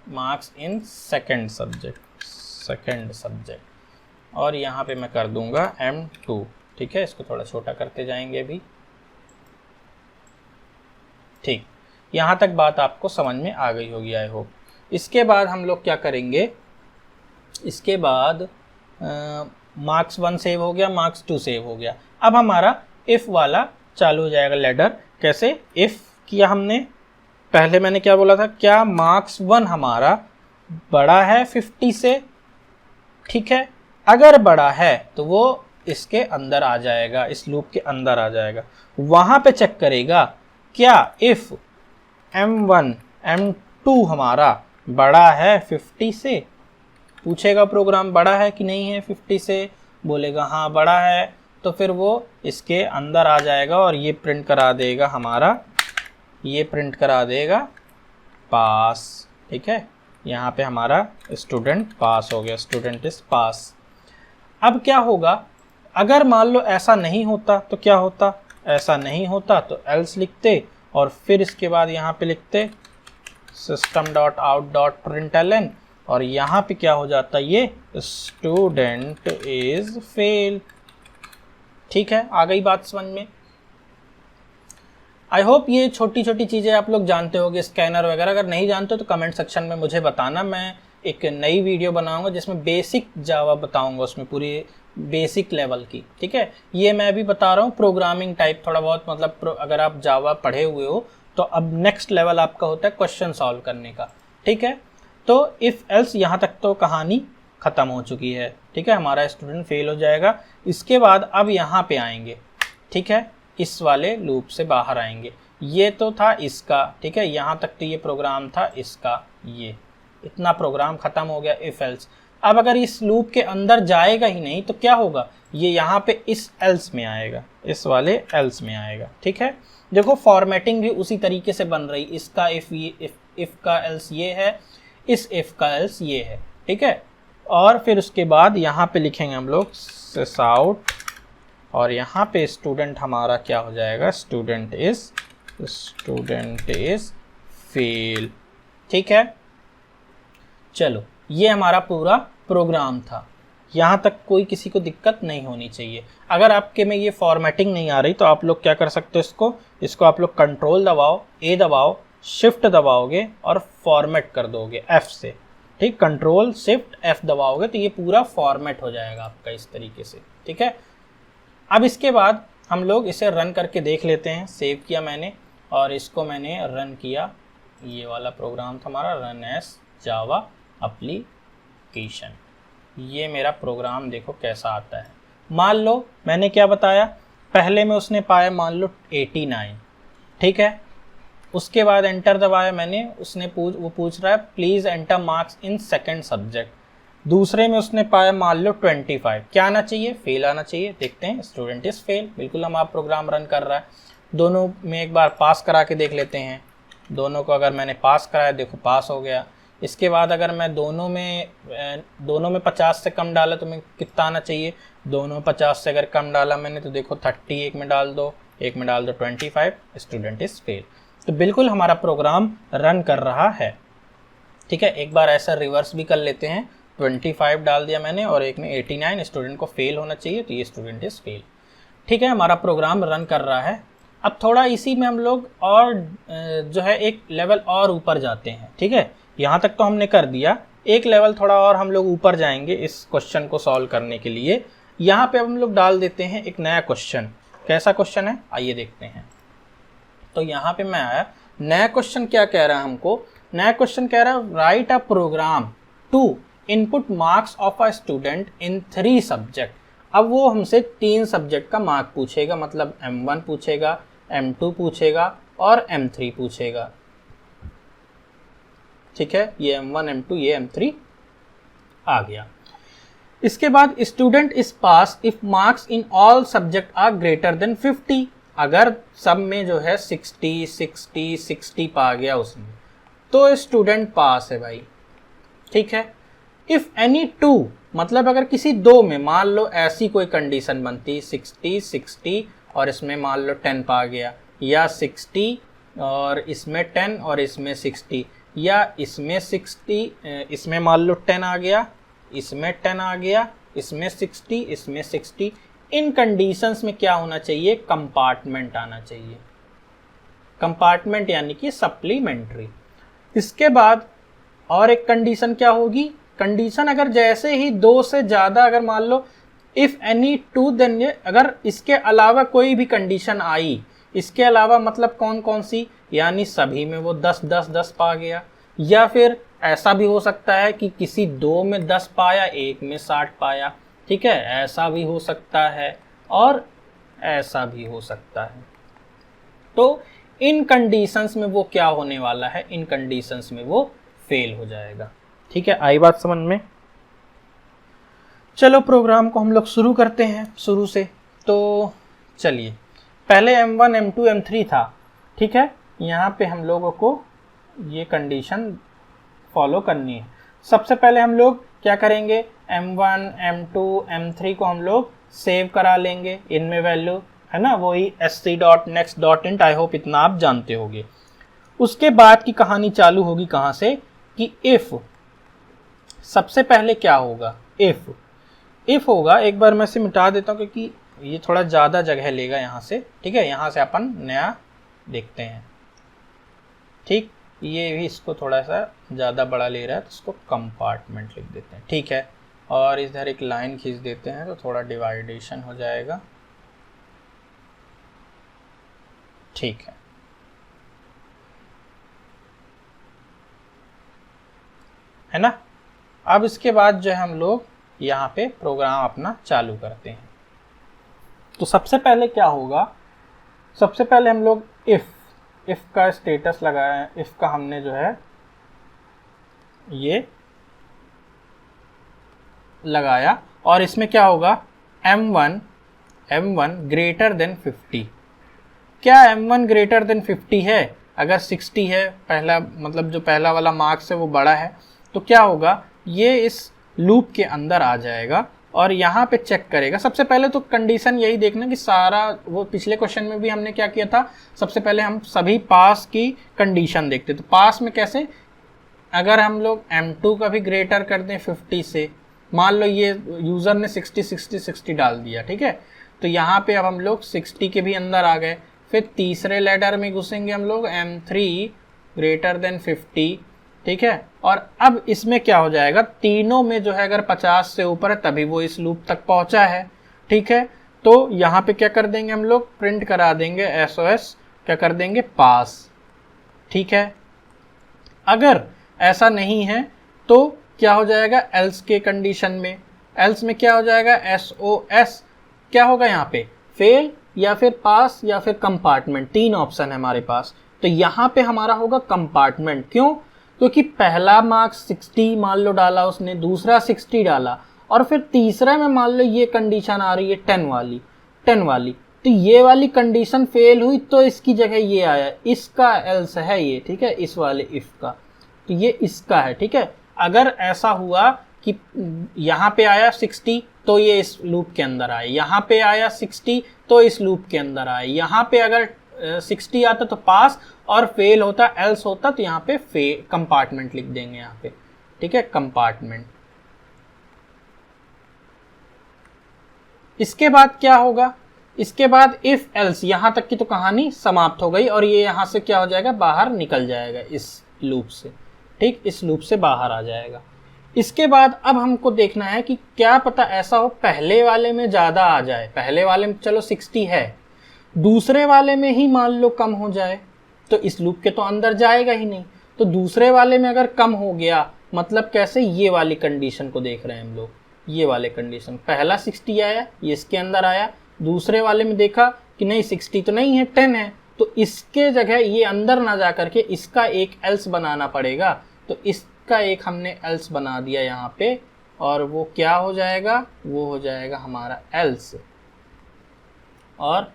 A: मार्क्स इन सेकंड सब्जेक्ट, और यहाँ पे मैं कर दूंगा m2। ठीक है, इसको थोड़ा छोटा करते जाएंगे अभी। ठीक, यहाँ तक बात आपको समझ में आ गई होगी आई होप। इसके बाद हम लोग क्या करेंगे, इसके बाद मार्क्स 1 सेव हो गया, मार्क्स 2 सेव हो गया। अब हमारा इफ़ वाला चालू हो जाएगा लैडर। कैसे, इफ़ किया हमने पहले मैंने क्या बोला था, क्या मार्क्स 1 हमारा बड़ा है 50 से, ठीक है। अगर बड़ा है तो वो इसके अंदर आ जाएगा, इस लूप के अंदर आ जाएगा। वहां पे चेक करेगा क्या इफ M1 M2 हमारा बड़ा है 50 से, पूछेगा प्रोग्राम बड़ा है कि नहीं है 50 से, बोलेगा हाँ बड़ा है, तो फिर वो इसके अंदर आ जाएगा और ये प्रिंट करा देगा हमारा, ये प्रिंट करा देगा पास, ठीक है। यहाँ पे हमारा स्टूडेंट पास हो गया, स्टूडेंट इज पास। अब क्या होगा, अगर मान लो ऐसा नहीं होता तो क्या होता, ऐसा नहीं होता तो एल्स लिखते और फिर इसके बाद यहाँ पे लिखते system.out.println और यहाँ पे क्या हो जाता, ये स्टूडेंट इज फेल। ठीक है, आ गई बात समझ में। आई होप ये छोटी छोटी चीज़ें आप लोग जानते होगे, स्कैनर वगैरह। अगर नहीं जानते तो कमेंट सेक्शन में मुझे बताना, मैं एक नई वीडियो बनाऊंगा जिसमें बेसिक जावा बताऊंगा, उसमें पूरी बेसिक लेवल की, ठीक है। ये मैं भी बता रहा हूँ प्रोग्रामिंग टाइप थोड़ा बहुत, मतलब अगर आप जावा पढ़े हुए हो तो अब नेक्स्ट लेवल आपका होता है क्वेश्चन सॉल्व करने का, ठीक है। तो इफ़ एल्स यहाँ तक तो कहानी ख़त्म हो चुकी है, ठीक है। हमारा स्टूडेंट फेल हो जाएगा। इसके बाद अब यहाँ पे आएंगे, ठीक है, इस वाले लूप से बाहर आएंगे। ये तो था इसका, ठीक है, यहाँ तक तो ये प्रोग्राम था इसका, ये इतना प्रोग्राम ख़त्म हो गया इफ एल्स। अब अगर इस लूप के अंदर जाएगा ही नहीं तो क्या होगा, ये यहाँ पे इस एल्स में आएगा, इस वाले एल्स में आएगा, ठीक है। देखो फॉर्मेटिंग भी उसी तरीके से बन रही, इसका इफ ये इफ का एल्स ये है, इस इफ का एल्स ये है, ठीक है। और फिर उसके बाद यहाँ पे लिखेंगे हम लोग सिस आउट और यहाँ पे स्टूडेंट हमारा क्या हो जाएगा, स्टूडेंट इज फेल, ठीक है। चलो ये हमारा पूरा प्रोग्राम था, यहाँ तक कोई किसी को दिक्कत नहीं होनी चाहिए। अगर आपके में ये फॉर्मेटिंग नहीं आ रही तो आप लोग क्या कर सकते हो, इसको आप लोग कंट्रोल दबाओ, ए दबाओ, शिफ्ट दबाओगे और फॉर्मेट कर दोगे F से, ठीक। कंट्रोल शिफ्ट F दबाओगे तो ये पूरा फॉर्मेट हो जाएगा आपका इस तरीके से, ठीक है। अब इसके बाद हम लोग इसे रन करके देख लेते हैं। सेव किया मैंने और इसको मैंने रन किया, ये वाला प्रोग्राम था हमारा, रन एस जावा एप्लीकेशन। ये मेरा प्रोग्राम देखो कैसा आता है। मान लो मैंने क्या बताया, पहले में उसने पाया मान लो 89, ठीक है। उसके बाद एंटर दबाया मैंने, उसने वो पूछ रहा है please enter marks in second subject. दूसरे में उसने पाया मान लो 25, क्या आना चाहिए, फेल आना चाहिए। देखते हैं, स्टूडेंट इज फेल, बिल्कुल हमारा प्रोग्राम रन कर रहा है। दोनों में एक बार पास करा के देख लेते हैं, दोनों को अगर मैंने पास कराया, देखो पास हो गया। इसके बाद अगर मैं दोनों में 50 से कम डाला तो मैं कितना आना चाहिए, दोनों 50 से अगर कम डाला मैंने तो देखो 30, एक में डाल दो 25, स्टूडेंट इज फेल। तो बिल्कुल हमारा प्रोग्राम रन कर रहा है, ठीक है। एक बार ऐसा रिवर्स भी कर लेते हैं, 25 डाल दिया मैंने और एक में 89, स्टूडेंट को फेल होना चाहिए तो ये स्टूडेंट इज फेल, ठीक है। हमारा प्रोग्राम रन कर रहा है। अब थोड़ा इसी में हम लोग और जो है एक लेवल और ऊपर जाते हैं, ठीक है। यहाँ तक तो हमने कर दिया, एक लेवल थोड़ा और हम लोग ऊपर जाएंगे इस क्वेश्चन को सॉल्व करने के लिए। यहाँ पे हम लोग डाल देते हैं एक नया क्वेश्चन। कैसा क्वेश्चन है आइए देखते हैं। तो यहाँ पे मैं आया, नया क्वेश्चन क्या कह रहा है हमको, नया क्वेश्चन कह रहा है write a program to input marks of a student in 3 subject. अब वो हमसे 3 सब्जेक्ट का मार्क पूछेगा, मतलब M1 पूछेगा, M2 पूछेगा और M3 पूछेगा, ठीक है। ये M1 M2 ये M3 आ गया। इसके बाद student is pass if marks in all subject are greater than 50। अगर सब में जो है 60 पा गया उसमें तो स्टूडेंट पास है भाई, ठीक है। इफ एनी 2, मतलब अगर किसी 2 में मान लो ऐसी कोई कंडीशन बनती 60 और इसमें मान लो 10 पा गया, या 60 और इसमें 10 और इसमें 60, या इसमें 60 इसमें मान लो 10 आ गया, इसमें 10 आ गया, इसमें 60 इसमें 60। इन कंडीशंस में क्या होना चाहिए, कंपार्टमेंट आना चाहिए। कंपार्टमेंट यानी कि सप्लीमेंट्री। इसके बाद और एक कंडीशन क्या होगी, कंडीशन अगर जैसे ही 2 से ज़्यादा, अगर मान लो इफ़ एनी 2 देन, अगर इसके अलावा कोई भी कंडीशन आई, इसके अलावा मतलब कौन कौन सी, यानी सभी में वो 10 10 10 पा गया, या फिर ऐसा भी हो सकता है कि किसी 2 में 10 पाया, एक में 60 पाया, ठीक है, ऐसा भी हो सकता है और ऐसा भी हो सकता है। तो इन कंडीशंस में वो क्या होने वाला है, इन कंडीशंस में वो फेल हो जाएगा। ठीक है, आई बात समझ में? चलो प्रोग्राम को हम लोग शुरू करते हैं शुरू से। तो चलिए, पहले M1 M2 M3 था, ठीक है, यहाँ पे हम लोगों को ये कंडीशन फॉलो करनी है। सबसे पहले हम लोग क्या करेंगे, M1 M2 M3 को हम लोग सेव करा लेंगे, इनमें वैल्यू है ना, वही sc.next.int, आई होप इतना आप जानते होंगे। उसके बाद की कहानी चालू होगी कहाँ से, कि इफ, सबसे पहले क्या होगा, इफ होगा, एक बार मैं इसे मिटा देता हूँ क्योंकि ये थोड़ा ज़्यादा जगह लेगा यहाँ से, ठीक है, यहाँ से अपन नया देखते हैं। ठीक, ये भी इसको थोड़ा सा ज़्यादा बड़ा ले रहा है तो इसको कंपार्टमेंट लिख देते हैं, ठीक है, और इधर एक लाइन खींच देते हैं तो थोड़ा डिवाइडेशन हो जाएगा, ठीक है ना। अब इसके बाद जो है हम लोग यहाँ पे प्रोग्राम अपना चालू करते हैं। तो सबसे पहले क्या होगा, सबसे पहले हम लोग इफ का स्टेटस लगाया है, इफ का हमने जो है ये लगाया, और इसमें क्या होगा, M1 ग्रेटर देन 50। क्या M1 ग्रेटर देन 50 है? अगर 60 है, पहला मतलब जो पहला वाला मार्क्स है वो बड़ा है, तो क्या होगा, ये इस लूप के अंदर आ जाएगा और यहाँ पे चेक करेगा। सबसे पहले तो कंडीशन यही देखना कि सारा, वो पिछले क्वेश्चन में भी हमने क्या किया था, सबसे पहले हम सभी पास की कंडीशन देखते। तो पास में कैसे, अगर हम लोग M2 का भी ग्रेटर कर दें 50 से, मान लो ये यूज़र ने 60 डाल दिया, ठीक है, तो यहाँ पे अब हम लोग 60 के भी अंदर आ गए। फिर तीसरे लेटर में घुसेंगे हम लोग, M3 ग्रेटर देन 50, ठीक है, और अब इसमें क्या हो जाएगा, तीनों में जो है अगर 50 से ऊपर है तभी वो इस लूप तक पहुंचा है, ठीक है। तो यहाँ पे क्या कर देंगे हम लोग, प्रिंट करा देंगे SOS, क्या कर देंगे, पास, ठीक है। अगर ऐसा नहीं है तो क्या हो जाएगा, एल्स के कंडीशन में, एल्स में क्या हो जाएगा, SOS, क्या होगा यहाँ पे, फेल या फिर पास या फिर कंपार्टमेंट, 3 ऑप्शन है हमारे पास। तो यहाँ पे हमारा होगा कंपार्टमेंट। क्यों? क्योंकि पहला मार्क्स 60 मान लो डाला उसने, दूसरा 60 डाला, और फिर तीसरा में मान लो ये कंडीशन आ रही है 10 वाली, तो ये वाली कंडीशन फेल हुई तो इसकी जगह ये आया, इसका एल्स है ये, ठीक है, इस वाले इफ का, तो ये इसका है, ठीक है। अगर ऐसा हुआ कि यहाँ पे आया 60 तो ये इस लूप के अंदर आए, यहाँ पे आया 60 तो इस लूप के अंदर आए, यहाँ पे अगर 60 आता तो पास, और फेल होता एल्स होता तो यहाँ पे कंपार्टमेंट लिख देंगे यहाँ पे, ठीक है, कंपार्टमेंट। इसके बाद क्या होगा, इसके बाद इफ एल्स, यहाँ तक की तो कहानी समाप्त हो गई, और ये यहाँ से क्या हो जाएगा, बाहर निकल जाएगा इस लूप से, ठीक, इस लूप से बाहर आ जाएगा। इसके बाद अब हमको देखना है कि क्या पता ऐसा हो पहले वाले में ज़्यादा आ जाए, पहले वाले में चलो 60 है, दूसरे वाले में ही मान लो कम हो जाए, तो इस लूप के तो अंदर जाएगा ही नहीं। तो दूसरे वाले में अगर कम हो गया, मतलब कैसे, ये वाली कंडीशन को देख रहे हैं हम लोग, ये वाले कंडीशन, पहला 60 आया, ये इसके अंदर आया, दूसरे वाले में देखा कि नहीं 60 तो नहीं है, 10 है, तो इसके जगह ये अंदर ना जा करके इसका एक एल्स बनाना पड़ेगा। तो इसका एक हमने एल्स बना दिया यहाँ पे, और वो क्या हो जाएगा, वो हो जाएगा हमारा एल्स और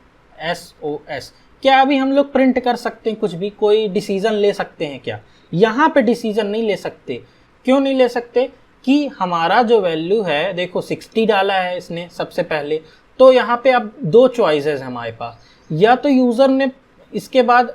A: SOS। क्या अभी हम लोग प्रिंट कर सकते हैं कुछ भी, कोई डिसीजन ले सकते हैं क्या? यहाँ पे डिसीजन नहीं ले सकते। क्यों नहीं ले सकते? कि हमारा जो वैल्यू है, देखो 60 डाला है इसने सबसे पहले, तो यहाँ पे अब 2 चॉइसेस है हमारे पास, या तो यूज़र ने इसके बाद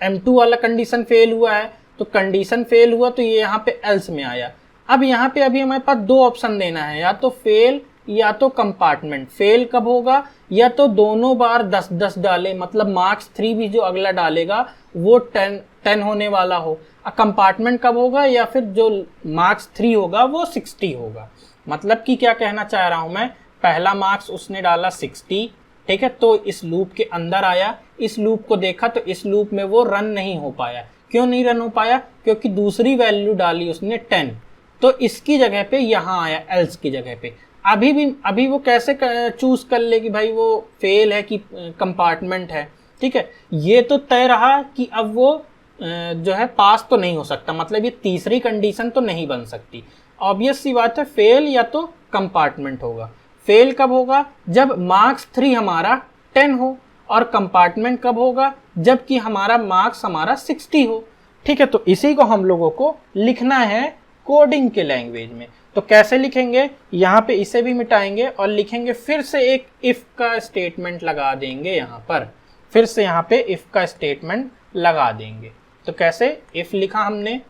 A: M2 वाला कंडीशन फेल हुआ है, तो कंडीशन फेल हुआ तो ये यहाँ पे एल्स में आया। अब यहाँ पे अभी हमारे पास 2 ऑप्शन देना है, या तो फेल या तो कंपार्टमेंट। फेल कब होगा, या तो दोनों बार 10-10 डाले, मतलब मार्क्स 3 भी जो अगला डालेगा वो 10 होने वाला हो। कंपार्टमेंट कब होगा, या फिर जो मार्क्स 3 होगा वो 60 होगा। मतलब कि क्या कहना चाह रहा हूं मैं, पहला मार्क्स उसने डाला 60, ठीक है, तो इस लूप के अंदर आया, इस लूप को देखा तो इस लूप में वो रन नहीं हो पाया। क्यों नहीं रन हो पाया? क्योंकि दूसरी वैल्यू डाली उसने 10, तो इसकी जगह पे यहाँ आया एल्स की जगह पे। अभी वो कैसे चूज कर ले कि भाई वो फेल है कि कंपार्टमेंट है? ठीक है, ये तो तय रहा कि अब वो जो है पास तो नहीं हो सकता, मतलब ये तीसरी कंडीशन तो नहीं बन सकती। ऑब्वियस सी बात है, फेल या तो कंपार्टमेंट होगा। फेल कब होगा? जब मार्क्स 3 हमारा 10 हो, और कंपार्टमेंट कब होगा? जबकि हमारा मार्क्स 60 हो। ठीक है, तो इसी को हम लोगों को लिखना है कोडिंग के लैंग्वेज में। तो कैसे लिखेंगे? यहाँ पे इसे भी मिटाएंगे और लिखेंगे फिर से एक इफ का स्टेटमेंट लगा देंगे। यहाँ पर फिर से यहाँ पे इफ का स्टेटमेंट लगा देंगे। तो कैसे? इफ लिखा हमने,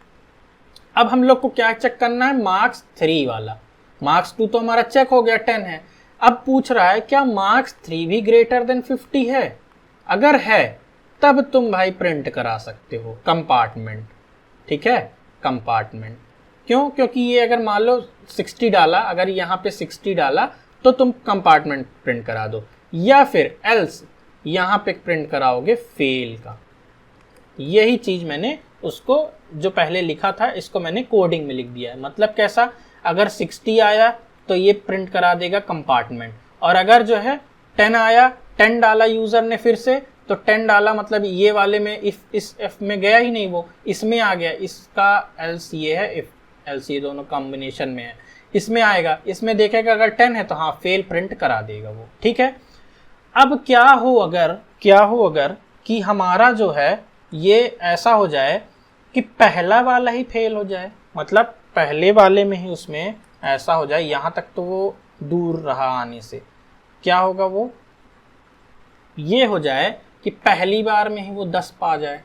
A: अब हम लोग को क्या चेक करना है? मार्क्स 3 वाला। मार्क्स 2 तो हमारा चेक हो गया, 10 है। अब पूछ रहा है क्या मार्क्स 3 भी ग्रेटर देन 50 है? अगर है तब तुम भाई प्रिंट करा सकते हो कंपार्टमेंट। ठीक है, कंपार्टमेंट। क्यों? क्योंकि ये अगर मान लो 60 डाला, अगर यहाँ पे 60 डाला तो तुम कंपार्टमेंट प्रिंट करा दो, या फिर एल्स यहाँ पे प्रिंट कराओगे फेल का। यही चीज मैंने उसको जो पहले लिखा था इसको मैंने कोडिंग में लिख दिया है। मतलब कैसा? अगर 60 आया तो ये प्रिंट करा देगा कंपार्टमेंट, और अगर जो है 10 आया, 10 डाला यूजर ने फिर से, तो 10 डाला मतलब ये वाले में इस एफ में गया ही नहीं, वो इसमें आ गया। इसका एल्स ये है, इफ एल्स ये दोनों कॉम्बिनेशन में है, इसमें आएगा। इसमें देखेगा अगर 10 है तो हाँ फेल प्रिंट करा देगा वो। ठीक है, अब क्या हो अगर कि हमारा जो है ये ऐसा हो जाए कि पहला वाला ही फेल हो जाए, मतलब पहले वाले में ही उसमें ऐसा हो जाए, यहाँ तक तो वो दूर रहा आने से। क्या होगा? वो ये हो जाए कि पहली बार में ही वो 10 पा जाए,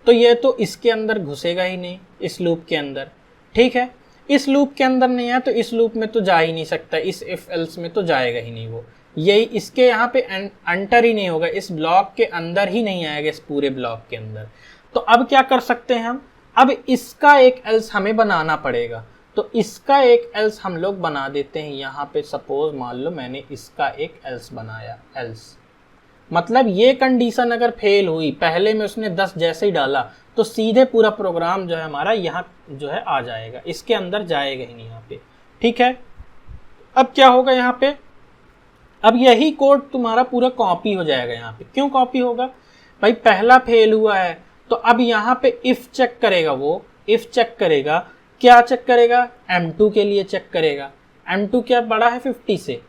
A: तो ये तो इसके अंदर घुसेगा ही नहीं, इस लूप के अंदर। ठीक है, इस लूप के अंदर नहीं है तो इस लूप में तो जा ही नहीं सकता, इस इफ एल्स में तो जाएगा ही नहीं वो। यही इसके यहाँ पे एंटर ही नहीं होगा, इस ब्लॉक के अंदर ही नहीं आएगा, इस पूरे ब्लॉक के अंदर। तो अब क्या कर सकते हैं हम? अब इसका एक एल्स हमें बनाना पड़ेगा। तो इसका एक एल्स हम लोग बना देते हैं। यहाँ पे सपोज मान लो मैंने इसका एक एल्स बनाया। एल्स मतलब ये कंडीशन अगर फेल हुई, पहले में उसने 10 जैसे ही डाला, तो सीधे पूरा प्रोग्राम जो है हमारा यहाँ जो है आ जाएगा, इसके अंदर जाएगा ही नहीं यहाँ पे। ठीक है, अब क्या होगा यहाँ पे? अब यही कोड तुम्हारा पूरा कॉपी हो जाएगा यहाँ पे। क्यों कॉपी होगा? भाई पहला फेल हुआ है, तो अब यहाँ पे इफ चेक करेगा, वो इफ चेक करेगा, क्या चेक करेगा? M2 के लिए चेक करेगा। M2 क्या बड़ा है 50 से?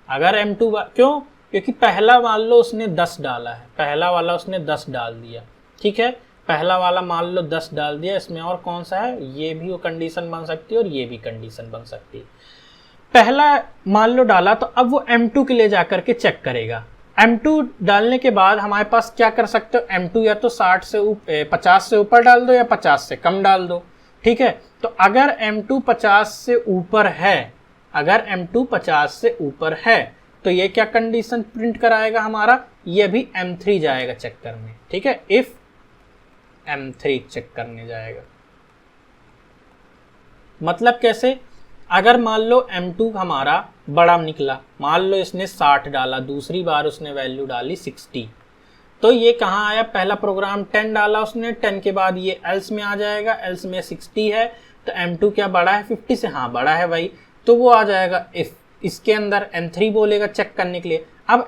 A: अगर M2 क्यों? क्योंकि पहला मान लो उसने 10 डाला है, पहला वाला उसने 10 डाल दिया। ठीक है, पहला वाला मान लो 10 डाल दिया। इसमें और कौन सा है? ये भी वो कंडीशन बन सकती है और ये भी कंडीशन बन सकती है। पहला मान लो डाला, तो अब वो M2 के लिए जाकर के चेक करेगा। M2 डालने के बाद हमारे पास क्या कर सकते हो? M2 या तो 50 से ऊपर डाल दो या 50 से कम डाल दो। ठीक है, तो अगर M2 50 से ऊपर है, अगर M2 50 से ऊपर है, तो ये क्या कंडीशन प्रिंट कराएगा हमारा? ये भी M3 जाएगा चेक करने। ठीक है, इफ M3 चेक करने जाएगा। मतलब कैसे? अगर मान लो M2 हमारा बड़ा निकला, मान लो इसने 60 डाला, दूसरी बार उसने वैल्यू डाली 60, तो ये कहाँ आया? पहला प्रोग्राम 10 डाला उसने, 10 के बाद ये एल्स में आ जाएगा, एल्स में 60 है, तो M2 क्या बड़ा है 50 से? हाँ बड़ा है भाई, तो वो आ जाएगा इफ। इसके अंदर M3 बोलेगा चेक करने के लिए। अब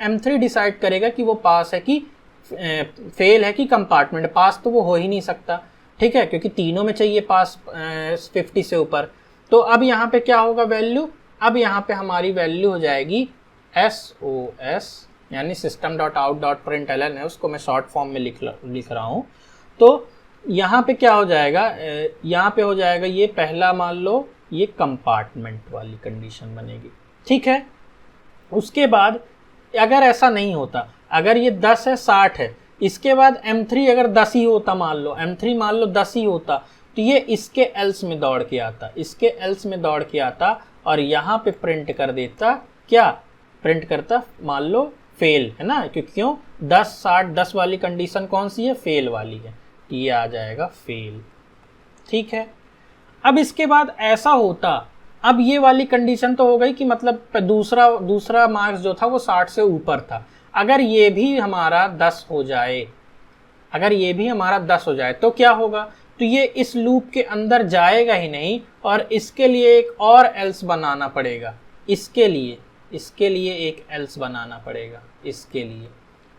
A: M3 डिसाइड करेगा कि वो पास है कि फेल है कि कंपार्टमेंट। पास तो वो हो ही नहीं सकता, ठीक है, क्योंकि तीनों में चाहिए पास 50 से ऊपर। तो अब यहाँ पे क्या होगा वैल्यू? अब यहाँ पे हमारी वैल्यू हो जाएगी SOS, यानी system.out.println है, उसको मैं शॉर्ट फॉर्म में लिख रहा हूँ। तो यहाँ पे क्या हो जाएगा? यहाँ पे हो जाएगा ये पहला मान लो ये कंपार्टमेंट वाली कंडीशन बनेगी। ठीक है, उसके बाद अगर ऐसा नहीं होता, अगर ये 10 है 60 है, इसके बाद M3 अगर 10 ही होता, मान लो M3 मान लो 10 ही होता, तो ये इसके एल्स में दौड़ के आता, इसके एल्स में दौड़ के आता और यहाँ पे प्रिंट कर देता। क्या प्रिंट करता? मान लो फेल है ना, क्यों 10 60 10 वाली कंडीशन कौन सी है? फेल वाली है, तो ये आ जाएगा फेल। ठीक है, अब इसके बाद ऐसा होता, अब ये वाली कंडीशन तो हो गई कि मतलब दूसरा मार्क्स जो था वो 60 से ऊपर था। अगर ये भी हमारा 10 हो जाए, अगर ये भी हमारा 10 हो जाए तो क्या होगा, तो ये इस लूप के अंदर जाएगा ही नहीं, और इसके लिए एक और एल्स बनाना पड़ेगा, इसके लिए एक एल्स बनाना पड़ेगा, इसके लिए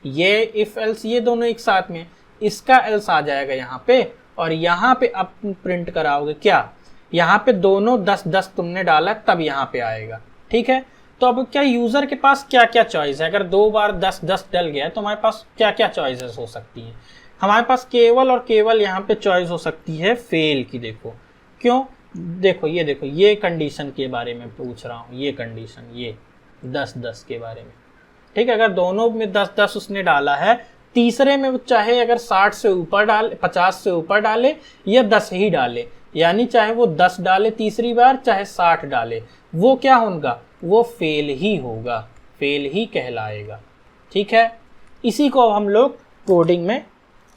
A: ये इफ एल्स, ये दोनों एक साथ में, इसका एल्स आ जाएगा यहाँ पे, और यहाँ पे अब प्रिंट कराओगे क्या, यहाँ पे दोनों 10-10 तुमने डाला तब यहाँ पे आएगा, ठीक है। तो अब क्या यूजर के पास क्या क्या चॉइस है, अगर 2 बार 10-10 डल गया है तो हमारे पास क्या क्या चॉइसेस हो सकती हैं, हमारे पास केवल और केवल यहाँ पे चॉइस हो सकती है फेल की। देखो क्यों, देखो ये कंडीशन के बारे में पूछ रहा हूँ, ये कंडीशन, ये 10-10 के बारे में, ठीक है। अगर दोनों में 10-10 उसने डाला है, तीसरे में चाहे अगर 60 से ऊपर डाले, 50 से ऊपर डाले या 10 ही डाले, यानी चाहे वो 10 डाले तीसरी बार चाहे 60 डाले, वो क्या होगा, वो फेल ही होगा, फेल ही कहलाएगा, ठीक है। इसी को हम लोग कोडिंग में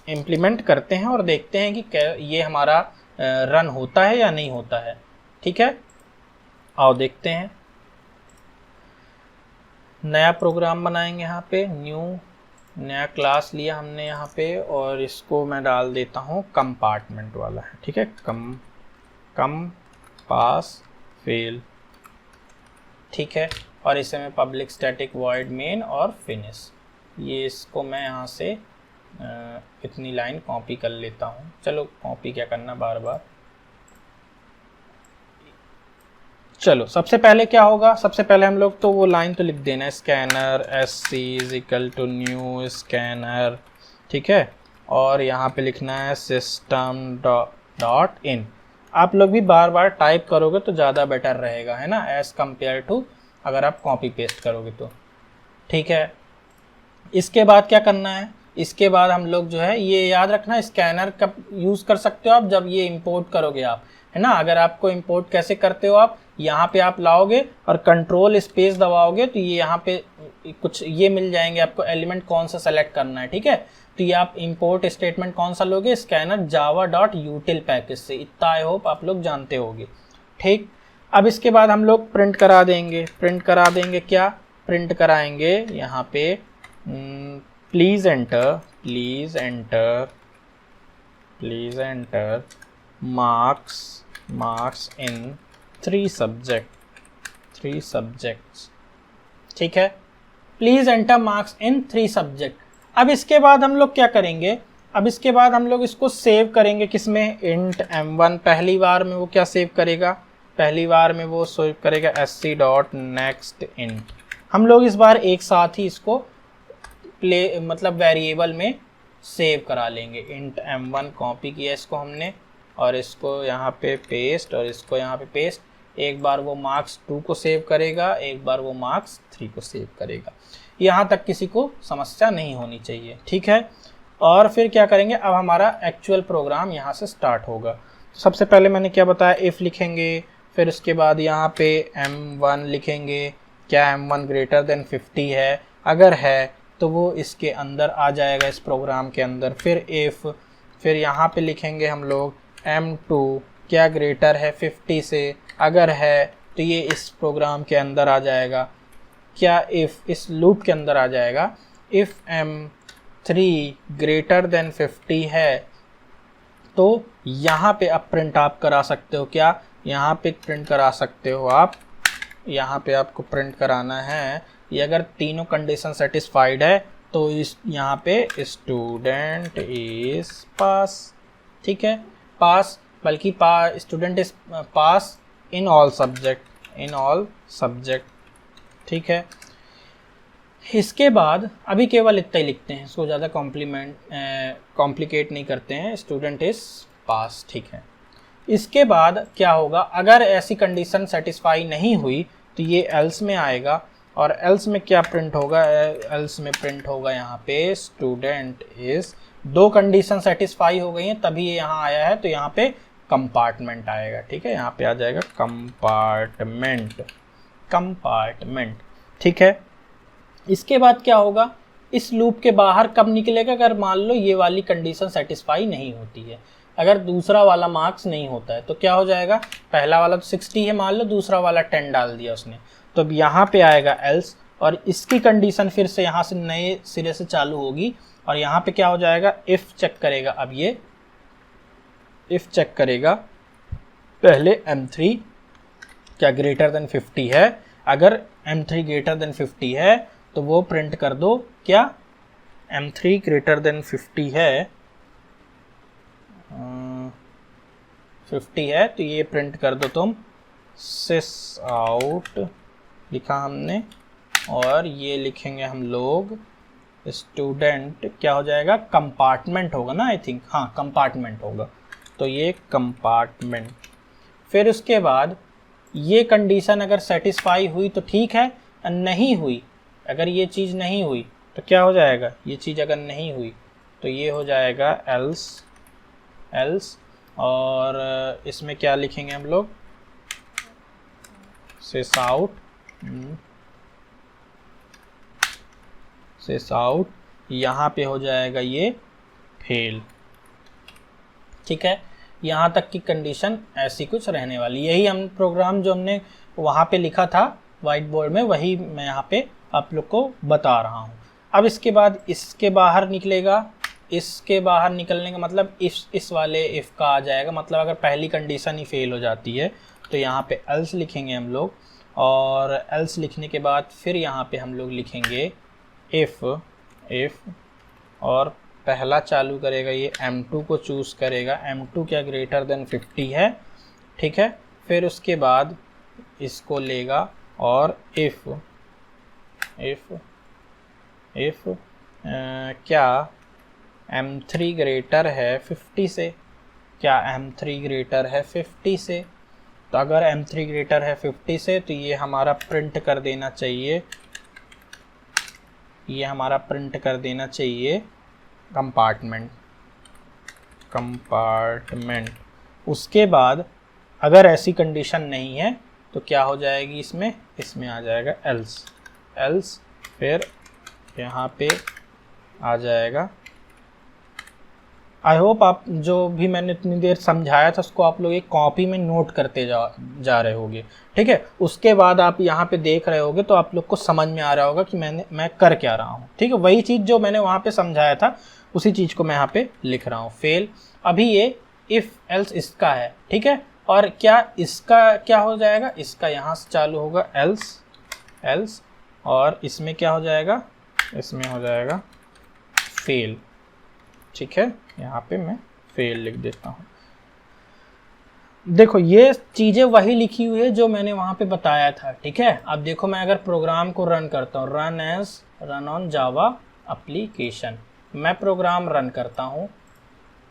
A: इम्प्लीमेंट करते हैं और देखते हैं कि ये हमारा रन होता है या नहीं होता है, ठीक है। आओ देखते हैं, नया प्रोग्राम बनाएंगे, यहाँ पे न्यू नया क्लास लिया हमने यहाँ पे, और इसको मैं डाल देता हूँ कंपार्टमेंट वाला है, ठीक है, कम पास फेल, ठीक है। और इसे मैं पब्लिक स्टैटिक वॉइड मेन और फिनिश, ये इसको मैं यहाँ से इतनी लाइन कॉपी कर लेता हूँ, चलो कॉपी क्या करना बार बार। चलो सबसे पहले क्या होगा, सबसे पहले हम लोग तो वो लाइन तो लिख देना, scanner SC is equal to new scanner, ठीक है। और यहाँ पे लिखना है सिस्टम डॉट इन। आप लोग भी बार बार टाइप करोगे तो ज़्यादा बेटर रहेगा, है ना, एज़ कम्पेयर टू अगर आप कॉपी पेस्ट करोगे तो, ठीक है। इसके बाद क्या करना है, इसके बाद हम लोग जो है ये याद रखना, स्कैनर कब यूज़ कर सकते हो आप, जब ये इंपोर्ट करोगे आप, है ना। अगर आपको इंपोर्ट कैसे करते हो आप, यहाँ पे आप लाओगे और कंट्रोल स्पेस दबाओगे तो ये यहाँ पे कुछ ये मिल जाएंगे आपको एलिमेंट, कौन सा सेलेक्ट करना है, ठीक है। तो ये आप इंपोर्ट स्टेटमेंट कौन सा लोगे, स्कैनर जावा डॉट यूटिल पैकेज से, इतना आई होप आप लोग जानते होगे, ठीक। अब इसके बाद हम लोग प्रिंट करा देंगे, क्या प्रिंट कराएंगे यहाँ पे, please enter marks in 3 subjects, ठीक है। Please enter marks in 3 subject. अब इसके बाद हम लोग क्या करेंगे, अब इसके बाद हम लोग इसको सेव करेंगे किसमें, इंट m1। पहली बार में वो क्या सेव करेगा, पहली बार में वो सेव करेगा sc डॉट नेक्स्ट इन। हम लोग इस बार एक साथ ही इसको मतलब वेरिएबल में सेव करा लेंगे, इंट m1 कॉपी किया इसको हमने, और इसको यहाँ पे पेस्ट और इसको यहाँ पे पेस्ट। एक बार वो मार्क्स 2 को सेव करेगा, एक बार वो मार्क्स 3 को सेव करेगा, यहाँ तक किसी को समस्या नहीं होनी चाहिए, ठीक है। और फिर क्या करेंगे, अब हमारा एक्चुअल प्रोग्राम यहाँ से स्टार्ट होगा। सबसे पहले मैंने क्या बताया, इफ़ लिखेंगे, फिर उसके बाद यहाँ पे m1 लिखेंगे, क्या m1 ग्रेटर देन 50 है, अगर है तो वो इसके अंदर आ जाएगा, इस प्रोग्राम के अंदर। फिर इफ़, फिर यहाँ पे लिखेंगे हम लोग m2 क्या ग्रेटर है 50 से, अगर है तो ये इस प्रोग्राम के अंदर आ जाएगा, क्या इफ़ इस लूप के अंदर आ जाएगा। इफ़ m3 ग्रेटर देन 50 है तो यहाँ पे आप प्रिंट आप करा सकते हो, क्या यहाँ पे प्रिंट करा सकते हो आप, यहाँ पे आपको प्रिंट कराना है, ये अगर तीनों कंडीशन सेटिस्फाइड है तो इस यहाँ पे स्टूडेंट इज पास, ठीक है, पास, बल्कि student is pass in all subject, ठीक है। इसके बाद अभी केवल इतना ही लिखते हैं, इसको ज़्यादा कॉम्प्लिकेट नहीं करते हैं, स्टूडेंट इज पास, ठीक है। इसके बाद क्या होगा, अगर ऐसी कंडीशन सेटिस्फाई नहीं हुई तो ये एल्स में आएगा, और एल्स में क्या प्रिंट होगा, एल्स में प्रिंट होगा यहाँ पे स्टूडेंट इज, 2 कंडीशन सेटिस्फाई हो गई हैं तभी ये यहाँ आया है, तो यहाँ पे कंपार्टमेंट आएगा, ठीक है, यहाँ पे आ जाएगा कंपार्टमेंट, ठीक है। इसके बाद क्या होगा, इस लूप के बाहर कब निकलेगा, अगर मान लो ये वाली कंडीशन सेटिस्फाई नहीं होती है, अगर दूसरा वाला मार्क्स नहीं होता है तो क्या हो जाएगा, पहला वाला तो 60 है मान लो, दूसरा वाला 10 डाल दिया उसने, तो अब यहाँ पे आएगा एल्स, और इसकी कंडीशन फिर से यहाँ से नए सिरे से चालू होगी और यहाँ पे क्या हो जाएगा, इफ़ चेक करेगा। अब ये इफ़ चेक करेगा, पहले M3 क्या ग्रेटर देन 50 है, अगर M3 ग्रेटर देन 50 है तो वो प्रिंट कर दो, क्या M3 ग्रेटर देन 50 है, 50 है तो ये प्रिंट कर दो तुम सिस आउट लिखा हमने, और ये लिखेंगे हम लोग स्टूडेंट, क्या हो जाएगा, कंपार्टमेंट होगा ना, आई थिंक, हाँ कंपार्टमेंट होगा, तो ये कंपार्टमेंट। फिर उसके बाद ये कंडीशन अगर सेटिस्फाई हुई तो ठीक है, नहीं हुई, अगर ये चीज़ नहीं हुई तो क्या हो जाएगा, ये चीज़ अगर नहीं हुई तो ये हो जाएगा एल्स, और इसमें क्या लिखेंगे हम लोग, सिस आउट, यहाँ पे हो जाएगा ये फेल। ठीक है, यहाँ तक की कंडीशन ऐसी कुछ रहने वाली, यही हम प्रोग्राम जो हमने वहाँ पे लिखा था वाइट बोर्ड में, वही मैं यहाँ पे आप लोग को बता रहा हूँ। अब इसके बाद इसके बाहर निकलेगा, इसके बाहर निकलने का मतलब इस वाले इफ़ का आ जाएगा, मतलब अगर पहली कंडीशन ही फेल हो जाती है तो यहाँ पे एल्स लिखेंगे हम लोग, और एल्स लिखने के बाद फिर यहाँ पे हम लोग लिखेंगे इफ़, और पहला चालू करेगा ये M2 को चूज़ करेगा, M2 क्या ग्रेटर देन 50 है, ठीक है। फिर उसके बाद इसको लेगा और इफ़ क्या M3 ग्रेटर है 50 से, क्या M3 ग्रेटर है 50 से, तो अगर M3 ग्रेटर है 50 से तो ये हमारा प्रिंट कर देना चाहिए, ये हमारा प्रिंट कर देना चाहिए कंपार्टमेंट। उसके बाद अगर ऐसी कंडीशन नहीं है तो क्या हो जाएगी, इसमें आ जाएगा एल्स, फिर यहाँ पे आ जाएगा। आई होप आप जो भी मैंने इतनी देर समझाया था उसको आप लोग एक कॉपी में नोट करते जा रहे होगे, ठीक है। उसके बाद आप यहाँ पे देख रहे होगे तो आप लोग को समझ में आ रहा होगा कि मैं कर क्या रहा हूँ, ठीक है। वही चीज़ जो मैंने वहाँ पे समझाया था उसी चीज़ को मैं यहाँ पे लिख रहा हूँ, फेल। अभी ये इफ़ एल्स इसका है, ठीक है, और क्या इसका क्या हो जाएगा, इसका यहाँ से चालू होगा एल्स, और इसमें क्या हो जाएगा, इसमें हो जाएगा फेल, ठीक है। यहाँ पे मैं फेल लिख देता हूँ। देखो ये चीज़ें वही लिखी हुई है जो मैंने वहाँ पे बताया था, ठीक है। अब देखो मैं अगर प्रोग्राम को रन करता हूँ, रन ऑन जावा एप्लीकेशन, मैं प्रोग्राम रन करता हूँ,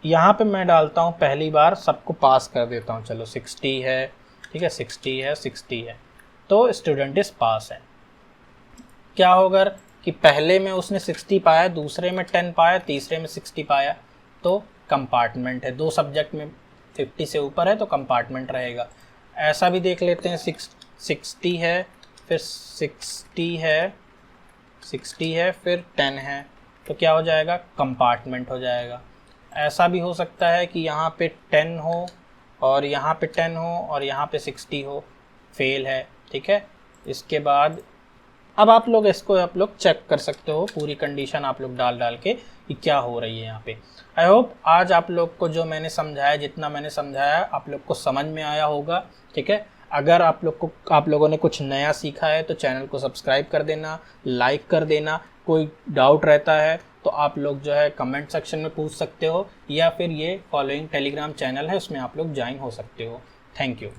A: यहाँ पे मैं डालता हूँ पहली बार सबको पास कर देता हूँ, चलो 60 है, ठीक है, 60 है तो स्टूडेंट इस पास है। क्या होगा कि पहले में उसने 60 पाया, दूसरे में 10 पाया, तीसरे में 60 पाया, तो कंपार्टमेंट है। 2 सब्जेक्ट में 50 से ऊपर है तो कंपार्टमेंट रहेगा। ऐसा भी देख लेते हैं, 60 है, फिर 60 है, फिर 10 है, तो क्या हो जाएगा, कंपार्टमेंट हो जाएगा। ऐसा भी हो सकता है कि यहाँ पे 10 हो और यहाँ पे 10 हो और यहाँ पे 60 हो, फेल है, ठीक है। इसके बाद अब आप लोग चेक कर सकते हो, पूरी कंडीशन आप लोग डाल के कि क्या हो रही है यहाँ पे। आई होप आज आप लोग को जो मैंने समझाया, जितना मैंने समझाया आप लोग को समझ में आया होगा, ठीक है। अगर आप लोगों ने कुछ नया सीखा है तो चैनल को सब्सक्राइब कर देना, लाइक कर देना। कोई डाउट रहता है तो आप लोग जो है कमेंट सेक्शन में पूछ सकते हो, या फिर ये फॉलोइंग टेलीग्राम चैनल है उसमें आप लोग ज्वाइन हो सकते हो। Thank you.